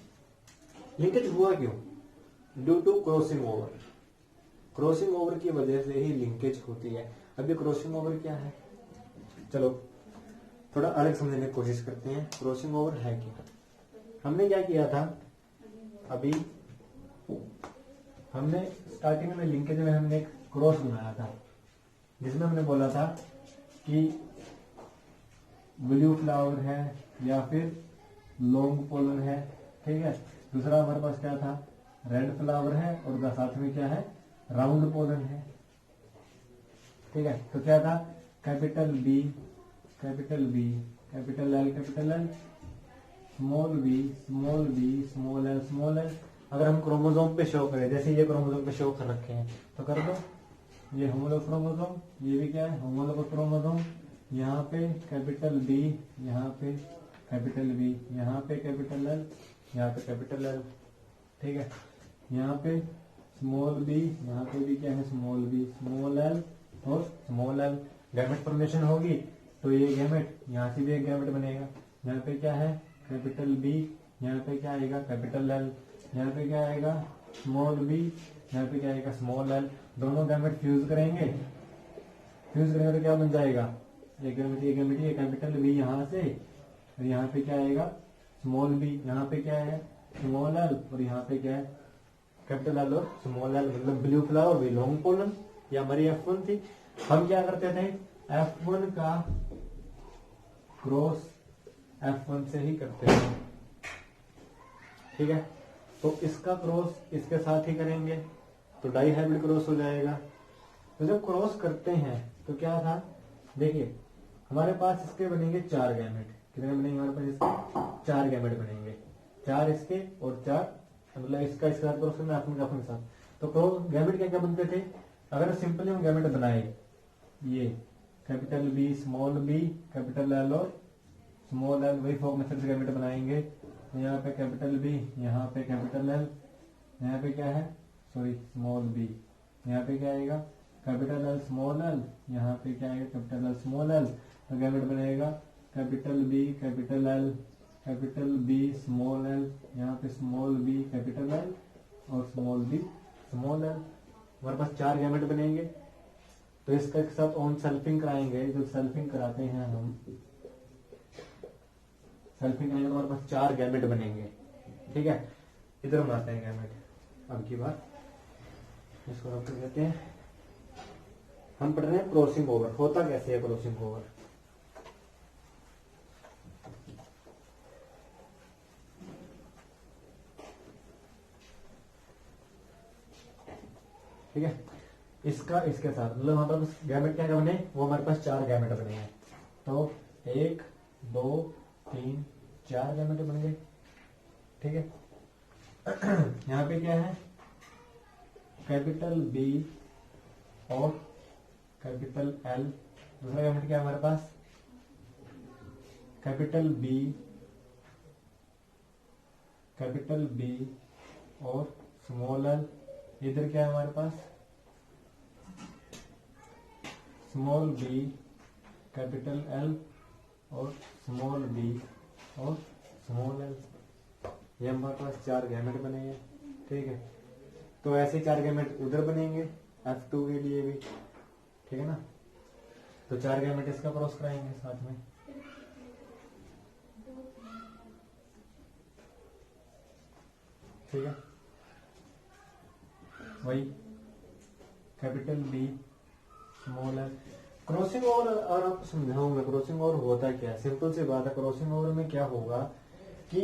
लिंकेज हुआ क्यों? Due to crossing over. Crossing over की वजह से ही लिंकेज होती है। अभी क्रॉसिंग ओवर क्या है, चलो थोड़ा अलग समझने की कोशिश करते हैं। क्रॉसिंग ओवर है क्या? हमने क्या किया था, अभी हमने स्टार्टिंग में लिंकेज में हमने एक क्रॉस बनाया था जिसमें हमने बोला था कि ब्लू फ्लावर है या फिर लॉन्ग पोलन है। ठीक है, दूसरा हमारे पास क्या था, रेड फ्लावर है और साथ में क्या है राउंड पोलन है। ठीक है, तो क्या था capital B capital L, small B, small L, small L. अगर हम क्रोमोसोम पे शो करें, जैसे ये क्रोमोसोम पे शो कर रखे हैं, तो कर दो, ये होमोलोग क्रोमोसोम, ये भी क्या है होमोलोग क्रोमोसोम। यहाँ पे कैपिटल बी, यहाँ पे कैपिटल बी, यहाँ पे कैपिटल एल, यहाँ पे कैपिटल एल, ठीक है। यहाँ पे स्मॉल बी, यहाँ पे भी क्या है स्मॉल बी, स्मॉल एल और स्मॉल एल। गैमेट फॉर्मेशन होगी तो ये गैमेट, यहाँ से भी एक गैमेट बनेगा। यहाँ पे क्या है कैपिटल बी, यहाँ पे क्या आएगा कैपिटल एल, यहाँ पे क्या आएगा स्मॉल बी, यहाँ पे क्या आएगा स्मॉल एल। दोनों गैमेट फ्यूज करेंगे, तो क्या बन जाएगा एक गैमेट ये कैपिटल बी यहाँ से, और यहाँ पे क्या आएगा स्मॉल बी, यहाँ पे क्या है स्मॉल एल, और यहाँ पे क्या है कैपिटल एल और स्मॉल एल। मतलब ब्लू फ्लावर भी लॉन्ग पोलन, ये हमारी F1 थी। हम क्या करते थे F1 का क्रॉस F1 से ही करते थे, ठीक है। तो इसका क्रॉस इसके साथ ही करेंगे तो डाई हाइब्रिड क्रॉस हो जाएगा। तो जब क्रॉस करते हैं तो क्या था, देखिए हमारे पास इसके बनेंगे 4 गैमेट। कितने बनेंगे हमारे पास इसके 4 गैमेट बनेंगे, 4 इसके और 4 मतलब इसका इसके साथ क्रॉस करना, F1 का F1 के साथ। तो क्रॉस गैमेट क्या क्या बनते थे, अगर सिंपली हम गैमेट बनाए, ये capital B, small B, capital L और स्मॉल एल, वही फोक मेथड से गैमेट बनाएंगे। यहाँ पे कैपिटल बी, यहाँ पे कैपिटल एल, यहाँ पे क्या है सॉरी स्मॉल बी, यहाँ पे क्या आएगा कैपिटल एल स्मॉल एल, यहाँ पे क्या आएगा कैपिटल एल स्मॉल एल। तो गैमेट बनेगा capital B, capital L, capital B small L, यहाँ पे स्मॉल बी कैपिटल एल और स्मॉल बी स्मॉल एल। हमारे पास 4 गैमेट बनेंगे। तो इसका एक साथ ऑन सेल्फिंग कराएंगे, जो सेल्फिंग कराते हैं हम, सेल्फिंग कराएंगे तो हमारे पास 4 गैमेट बनेंगे, ठीक है। इधर हम आते हैं गैमेट। अब की बात इसको रख देते हैं, हम पढ़ रहे हैं क्रॉसिंग ओवर। होता कैसे है क्रॉसिंग ओवर, ठीक है। इसका इसके साथ मतलब हमारे पास गैमेट क्या बने, वो हमारे पास 4 गैमेट बने हैं। तो 1 2 3 4 गैमेट बन गए, ठीक है। यहाँ पे क्या है कैपिटल बी और कैपिटल एल। दूसरा गैमेट क्या है हमारे पास कैपिटल बी और स्मॉल एल। इधर क्या है हमारे पास स्मॉल बी, कैपिटल एल और स्मॉल बी और स्मॉल एल। ये हमारे पास 4 गैमेट बने हैं, ठीक है। तो ऐसे 4 गैमेट उधर बनेंगे F2 के लिए भी, ठीक है ना। तो 4 गैमेट इसका क्रॉस कराएंगे साथ में, ठीक है। वही capital B small L. Crossing over और आपको समझाऊंगा क्रॉसिंग ओवर होता क्या है। सिंपल सी बात है, क्रॉसिंग ओवर में क्या होगा कि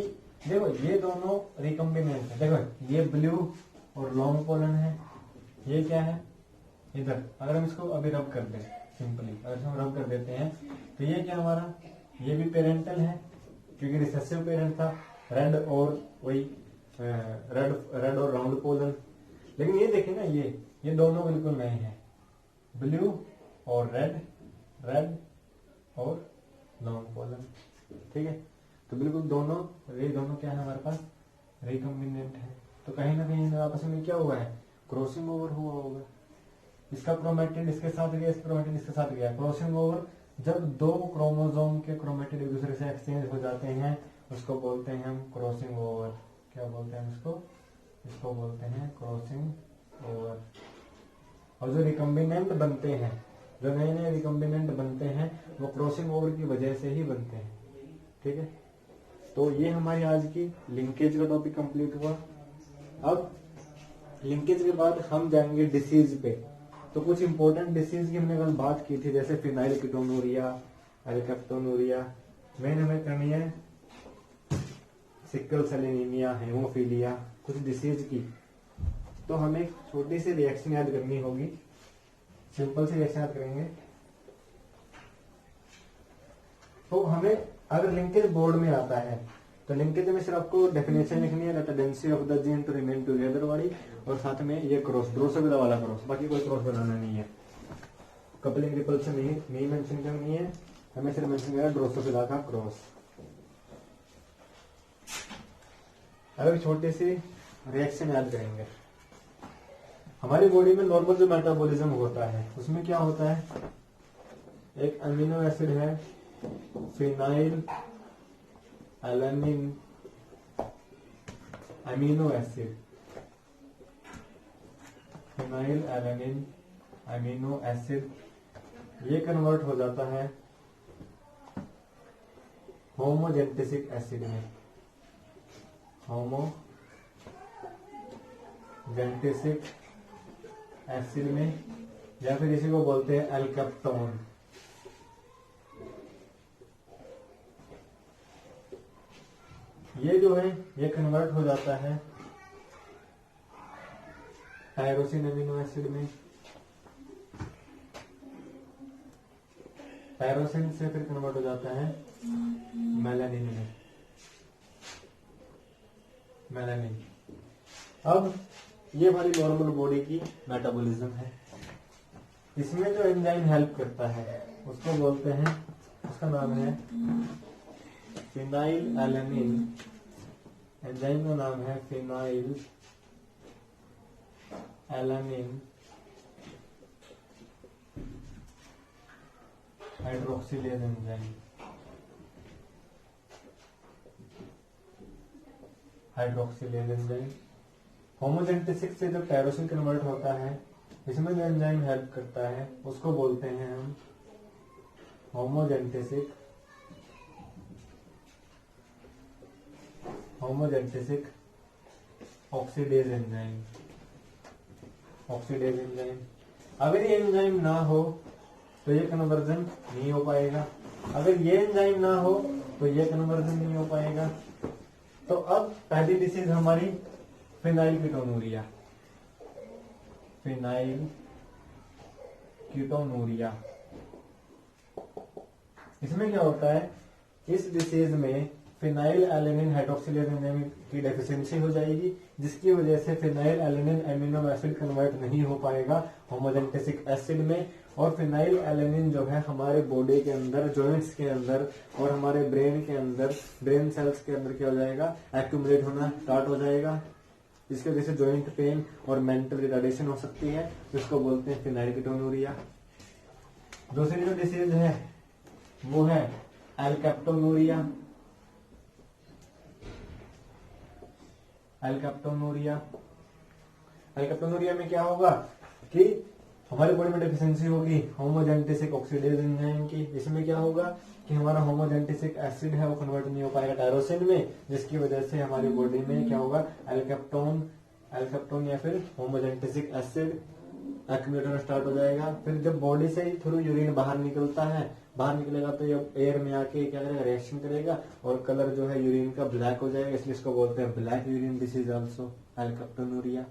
देखो ये दोनों रिकम्बिनेंट है। देखो ये ब्लू और लॉन्ग पोलन है, ये क्या है इधर। अगर हम इसको अभी रब कर दें सिंपली, अगर हम रब कर देते हैं तो ये क्या हमारा, ये भी पेरेंटल है क्योंकि रिसेसिव पेरेंट था, रेड और वही रेड और राउंड पोलन। लेकिन ये देखें ना, ये दोनों बिल्कुल नए हैं, ब्लू और रेड और लॉन्ग पोलन, ठीक है। तो बिल्कुल दोनों क्या है हमारे पास रिकम्बिनेंट है। तो कहीं ना कहीं आपस में क्या हुआ है क्रॉसिंग ओवर हुआ होगा। इसका क्रोमेटिड इसके साथ गया, इसका क्रोमेटिड इसके साथ गया। क्रॉसिंग ओवर जब 2 क्रोमोसोम के क्रोमेटिड एक दूसरे से एक्सचेंज हो जाते हैं उसको बोलते हैं हम क्रॉसिंग ओवर। क्या बोलते हैं इसको बोलते हैं क्रॉसिंग ओवर। और जो रिकम्बिनेंट बनते हैं, जो नए नए रिकम्बिनेंट बनते हैं वो क्रॉसिंग ओवर की वजह से ही बनते हैं, ठीक है। तो ये हमारी आज की लिंकेज का टॉपिक कंप्लीट हुआ। अब लिंकेज के बाद हम जाएंगे डिसीज पे। तो कुछ इंपॉर्टेंट डिसीज की हमने कल बात की थी, जैसे फिनाइल कीटोनुरिया, एल्केप्टोनुरिया। मेन हमें करनी है सिकल सेल एनीमिया, हेमोफीलिया, कुछ डिसीज की। तो हमें छोटी सी रिएक्शन याद करनी होगी, सिंपल सी रिएक्शन याद करेंगे। तो हमें अगर लिंकेज बोर्ड में आता है तो लिंकेज में सिर्फ आपको डेफिनेशन लिखनी है, tendency of the gene to remain together वाली, और साथ में ये क्रॉस, ड्रोसोफिला वाला क्रॉस, बाकी कोई क्रॉस बनाना नहीं है। कपलिंग रिपल्शन नहीं मेंशन करनी है, हमें सिर्फ मेंशन करना है ड्रोसोफिला का क्रॉस। अब एक छोटी सी रिएक्शन याद करेंगे। हमारी बॉडी में नॉर्मल जो मेटाबॉलिज्म होता है उसमें क्या होता है, एक अमीनो एसिड है phenyl alanine amino acid, phenyl alanine amino acid, ये कन्वर्ट हो जाता है होमोजेंटिसिक एसिड में, होमोजेंटिसिक एसिड में, या फिर इसी को बोलते हैं एल्केप्टोन। ये जो है ये कन्वर्ट हो जाता है टायरोसिन अमीनो एसिड में, टायरोसिन से फिर कन्वर्ट हो जाता है मेलानिन में, मेलानिन। अब ये हमारी नॉर्मल बॉडी की मेटाबॉलिज्म है। इसमें जो एंजाइम हेल्प करता है उसको बोलते हैं, उसका नाम है फिनाइल एलानिन, एंजाइम का नाम है phenylalanine hydroxylase enzyme, hydroxylase enzyme. Homogentisic से जब टायरोसिन कन्वर्ट होता है, इसमें जो एंजाइम हेल्प करता है उसको बोलते हैं हम होमोजेंटिसिक, होमोजेंटिसिक ऑक्सीडेज एंजाइम, ऑक्सीडेज एंजाइम। अगर ये एंजाइम ना हो तो ये कन्वर्जन नहीं हो पाएगा, अगर ये एंजाइम ना हो तो ये कन्वर्जन नहीं हो पाएगा। तो अब पहली डिसीज हमारी फिनाइल कीटोनूरिया, फिनाइल कीटोनूरिया। इसमें क्या होता है, इस डिसीज में फिनाइल एलानिन हाइड्रोक्सिलेज एंजाइम की डेफिशिएंसी हो जाएगी, जिसकी वजह से phenyl alanine amino acid convert नहीं हो पाएगा होमोजेंटिसिक एसिड में, और फिनाइल एलानिन जो है हमारे बॉडी के अंदर, जॉइंट्स के अंदर और हमारे ब्रेन के अंदर, ब्रेन सेल्स के अंदर क्या हो जाएगा, एक्यूमुलेट होना स्टार्ट हो जाएगा, जिसकी वजह से जॉइंट पेन और मेंटल रिटार्डेशन हो सकती है, जिसको बोलते हैं फिनाइल कीटोनूरिया। दूसरी जो डिसीज है वो है एल्केप्टोनूरिया, एल्केप्टोनूरिया। एल्केप्टोनूरिया में क्या होगा कि हमारे बॉडी में डेफिशिएंसी होगी होमोजेंटिसिक ऑक्सीडेज एंजाइम की। इसमें क्या होगा कि हमारा होमोजेंटिसिक एसिड है वो कन्वर्ट नहीं हो पाएगा टायरोसिन में, जिसकी वजह से हमारी बॉडी में क्या होगा, एल्केप्टोन या फिर होमोजेंटिसिक एसिड एक्यूमुलेट होना स्टार्ट हो जाएगा। फिर जब बॉडी से थ्रू यूरिन बाहर निकलता है, बाहर निकलेगा तो ये एयर में आके क्या करेगा, रिएक्शन करेगा और कलर जो है यूरिन का ब्लैक हो जाएगा, इसलिए इसको बोलते हैं ब्लैक यूरिन डिसीज आल्सो एल्केप्टोनूरिया।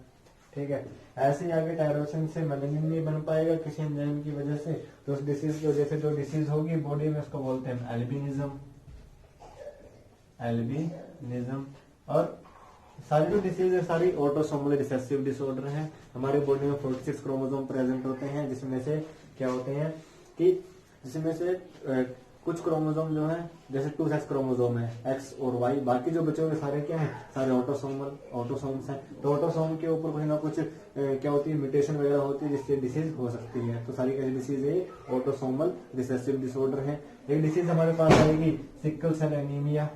ठीक है, ऐसे ही आगे टायरोसिन से मेलानिन नहीं बन पाएगा किसी एंजाइम की वजह से, तो उस डिसीज की वजह से जो डिसीज होगी बॉडी में उसको बोलते हैं एल्बिनिज्म, एल्बिनिज्म। और सारी जो डिसीज है सारी ऑटोसोमल रिसेसिव डिसऑर्डर है। हमारी बॉडी में 46 क्रोमोसोम प्रेजेंट होते हैं, जिसमें से क्या होते हैं कि जिसमें से कुछ क्रोमोसोम जो है जैसे 2 सेक्स क्रोमोसोम है एक्स और वाई, बाकी जो बचे हुए सारे क्या हैं, सारे ऑटोसोम्स हैं। तो ऑटोसोम के ऊपर कुछ ना कुछ क्या होती है, म्यूटेशन वगैरह होती है, जिससे डिसीज हो सकती है। तो सारी कैसी डिसीज है, ऑटोसोमल रिसेसिव डिसऑर्डर है। एक डिसीज हमारे पास आएगी sickle cell anaemia.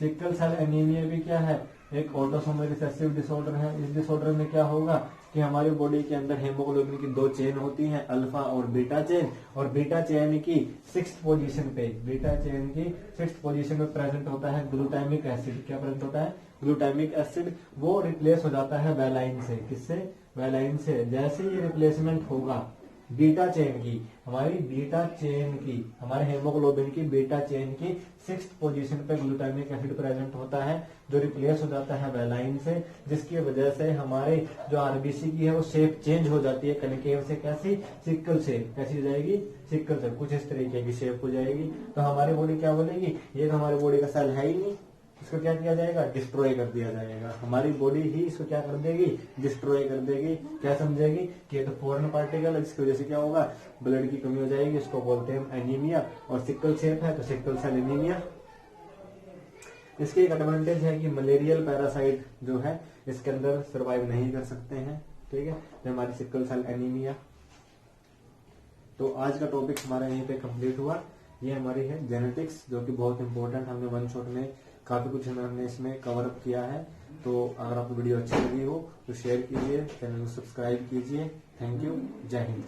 Sickle cell anaemia भी क्या है, एक ऑटोसोमल रिसेसिव डिसऑर्डर है। इस डिसऑर्डर में क्या होगा कि हमारी बॉडी के अंदर हेमोग्लोबिन की 2 चेन होती हैं, अल्फा और बीटा चेन, और बीटा चेन की 6th पोजीशन पे, बीटा चेन की 6th पोजीशन पे प्रेजेंट होता है ग्लूटामिक एसिड। क्या प्रेजेंट होता है, ग्लूटामिक एसिड। वो रिप्लेस हो जाता है वेलाइन से। किससे, वेलाइन से। जैसे ये रिप्लेसमेंट होगा बीटा चेन की, हमारी बीटा चेन की, हमारे हेमोग्लोबिन की बीटा चेन की 6th पोजीशन पे ग्लूटामिक एसिड प्रेजेंट होता है, जो रिप्लेस हो जाता है वेलाइन से, जिसकी वजह से हमारे जो आरबीसी की है वो शेप चेंज हो जाती है कनिकेव से, कैसी, सिक्कल शेप, कैसी हो जाएगी, सिक्कल शेप, कुछ इस तरीके की शेप हो जाएगी। तो हमारी बॉडी क्या बोलेगी, ये तो हमारी बॉडी का सेल है ही नहीं, इसको क्या किया जाएगा, डिस्ट्रॉय कर दिया जाएगा। हमारी बॉडी ही इसको क्या कर देगी, डिस्ट्रॉय कर देगी। क्या समझेगी कि ये तो फॉरेन पार्टिकल है, जिसकी वजह से क्या होगा, ब्लड की कमी हो जाएगी, इसको बोलते हैं एनीमिया। और सिकल सेल है तो सिकल सेल एनीमिया। इसकी एक एडवांटेज है कि मलेरियल पैरासाइट जो है इसके अंदर सर्वाइव नहीं कर सकते हैं, ठीक है, तो हमारी सिकल सेल एनीमिया। तो आज का टॉपिक हमारा यहीं पे कंप्लीट हुआ। ये हमारी है जेनेटिक्स, जो कि बहुत इंपॉर्टेंट, हमने वन शॉट में काफी कुछ हमने इसमें कवर अप किया है। तो अगर आपको वीडियो अच्छी लगी हो तो शेयर कीजिए, चैनल को सब्सक्राइब कीजिए। थैंक यू, जय हिंद।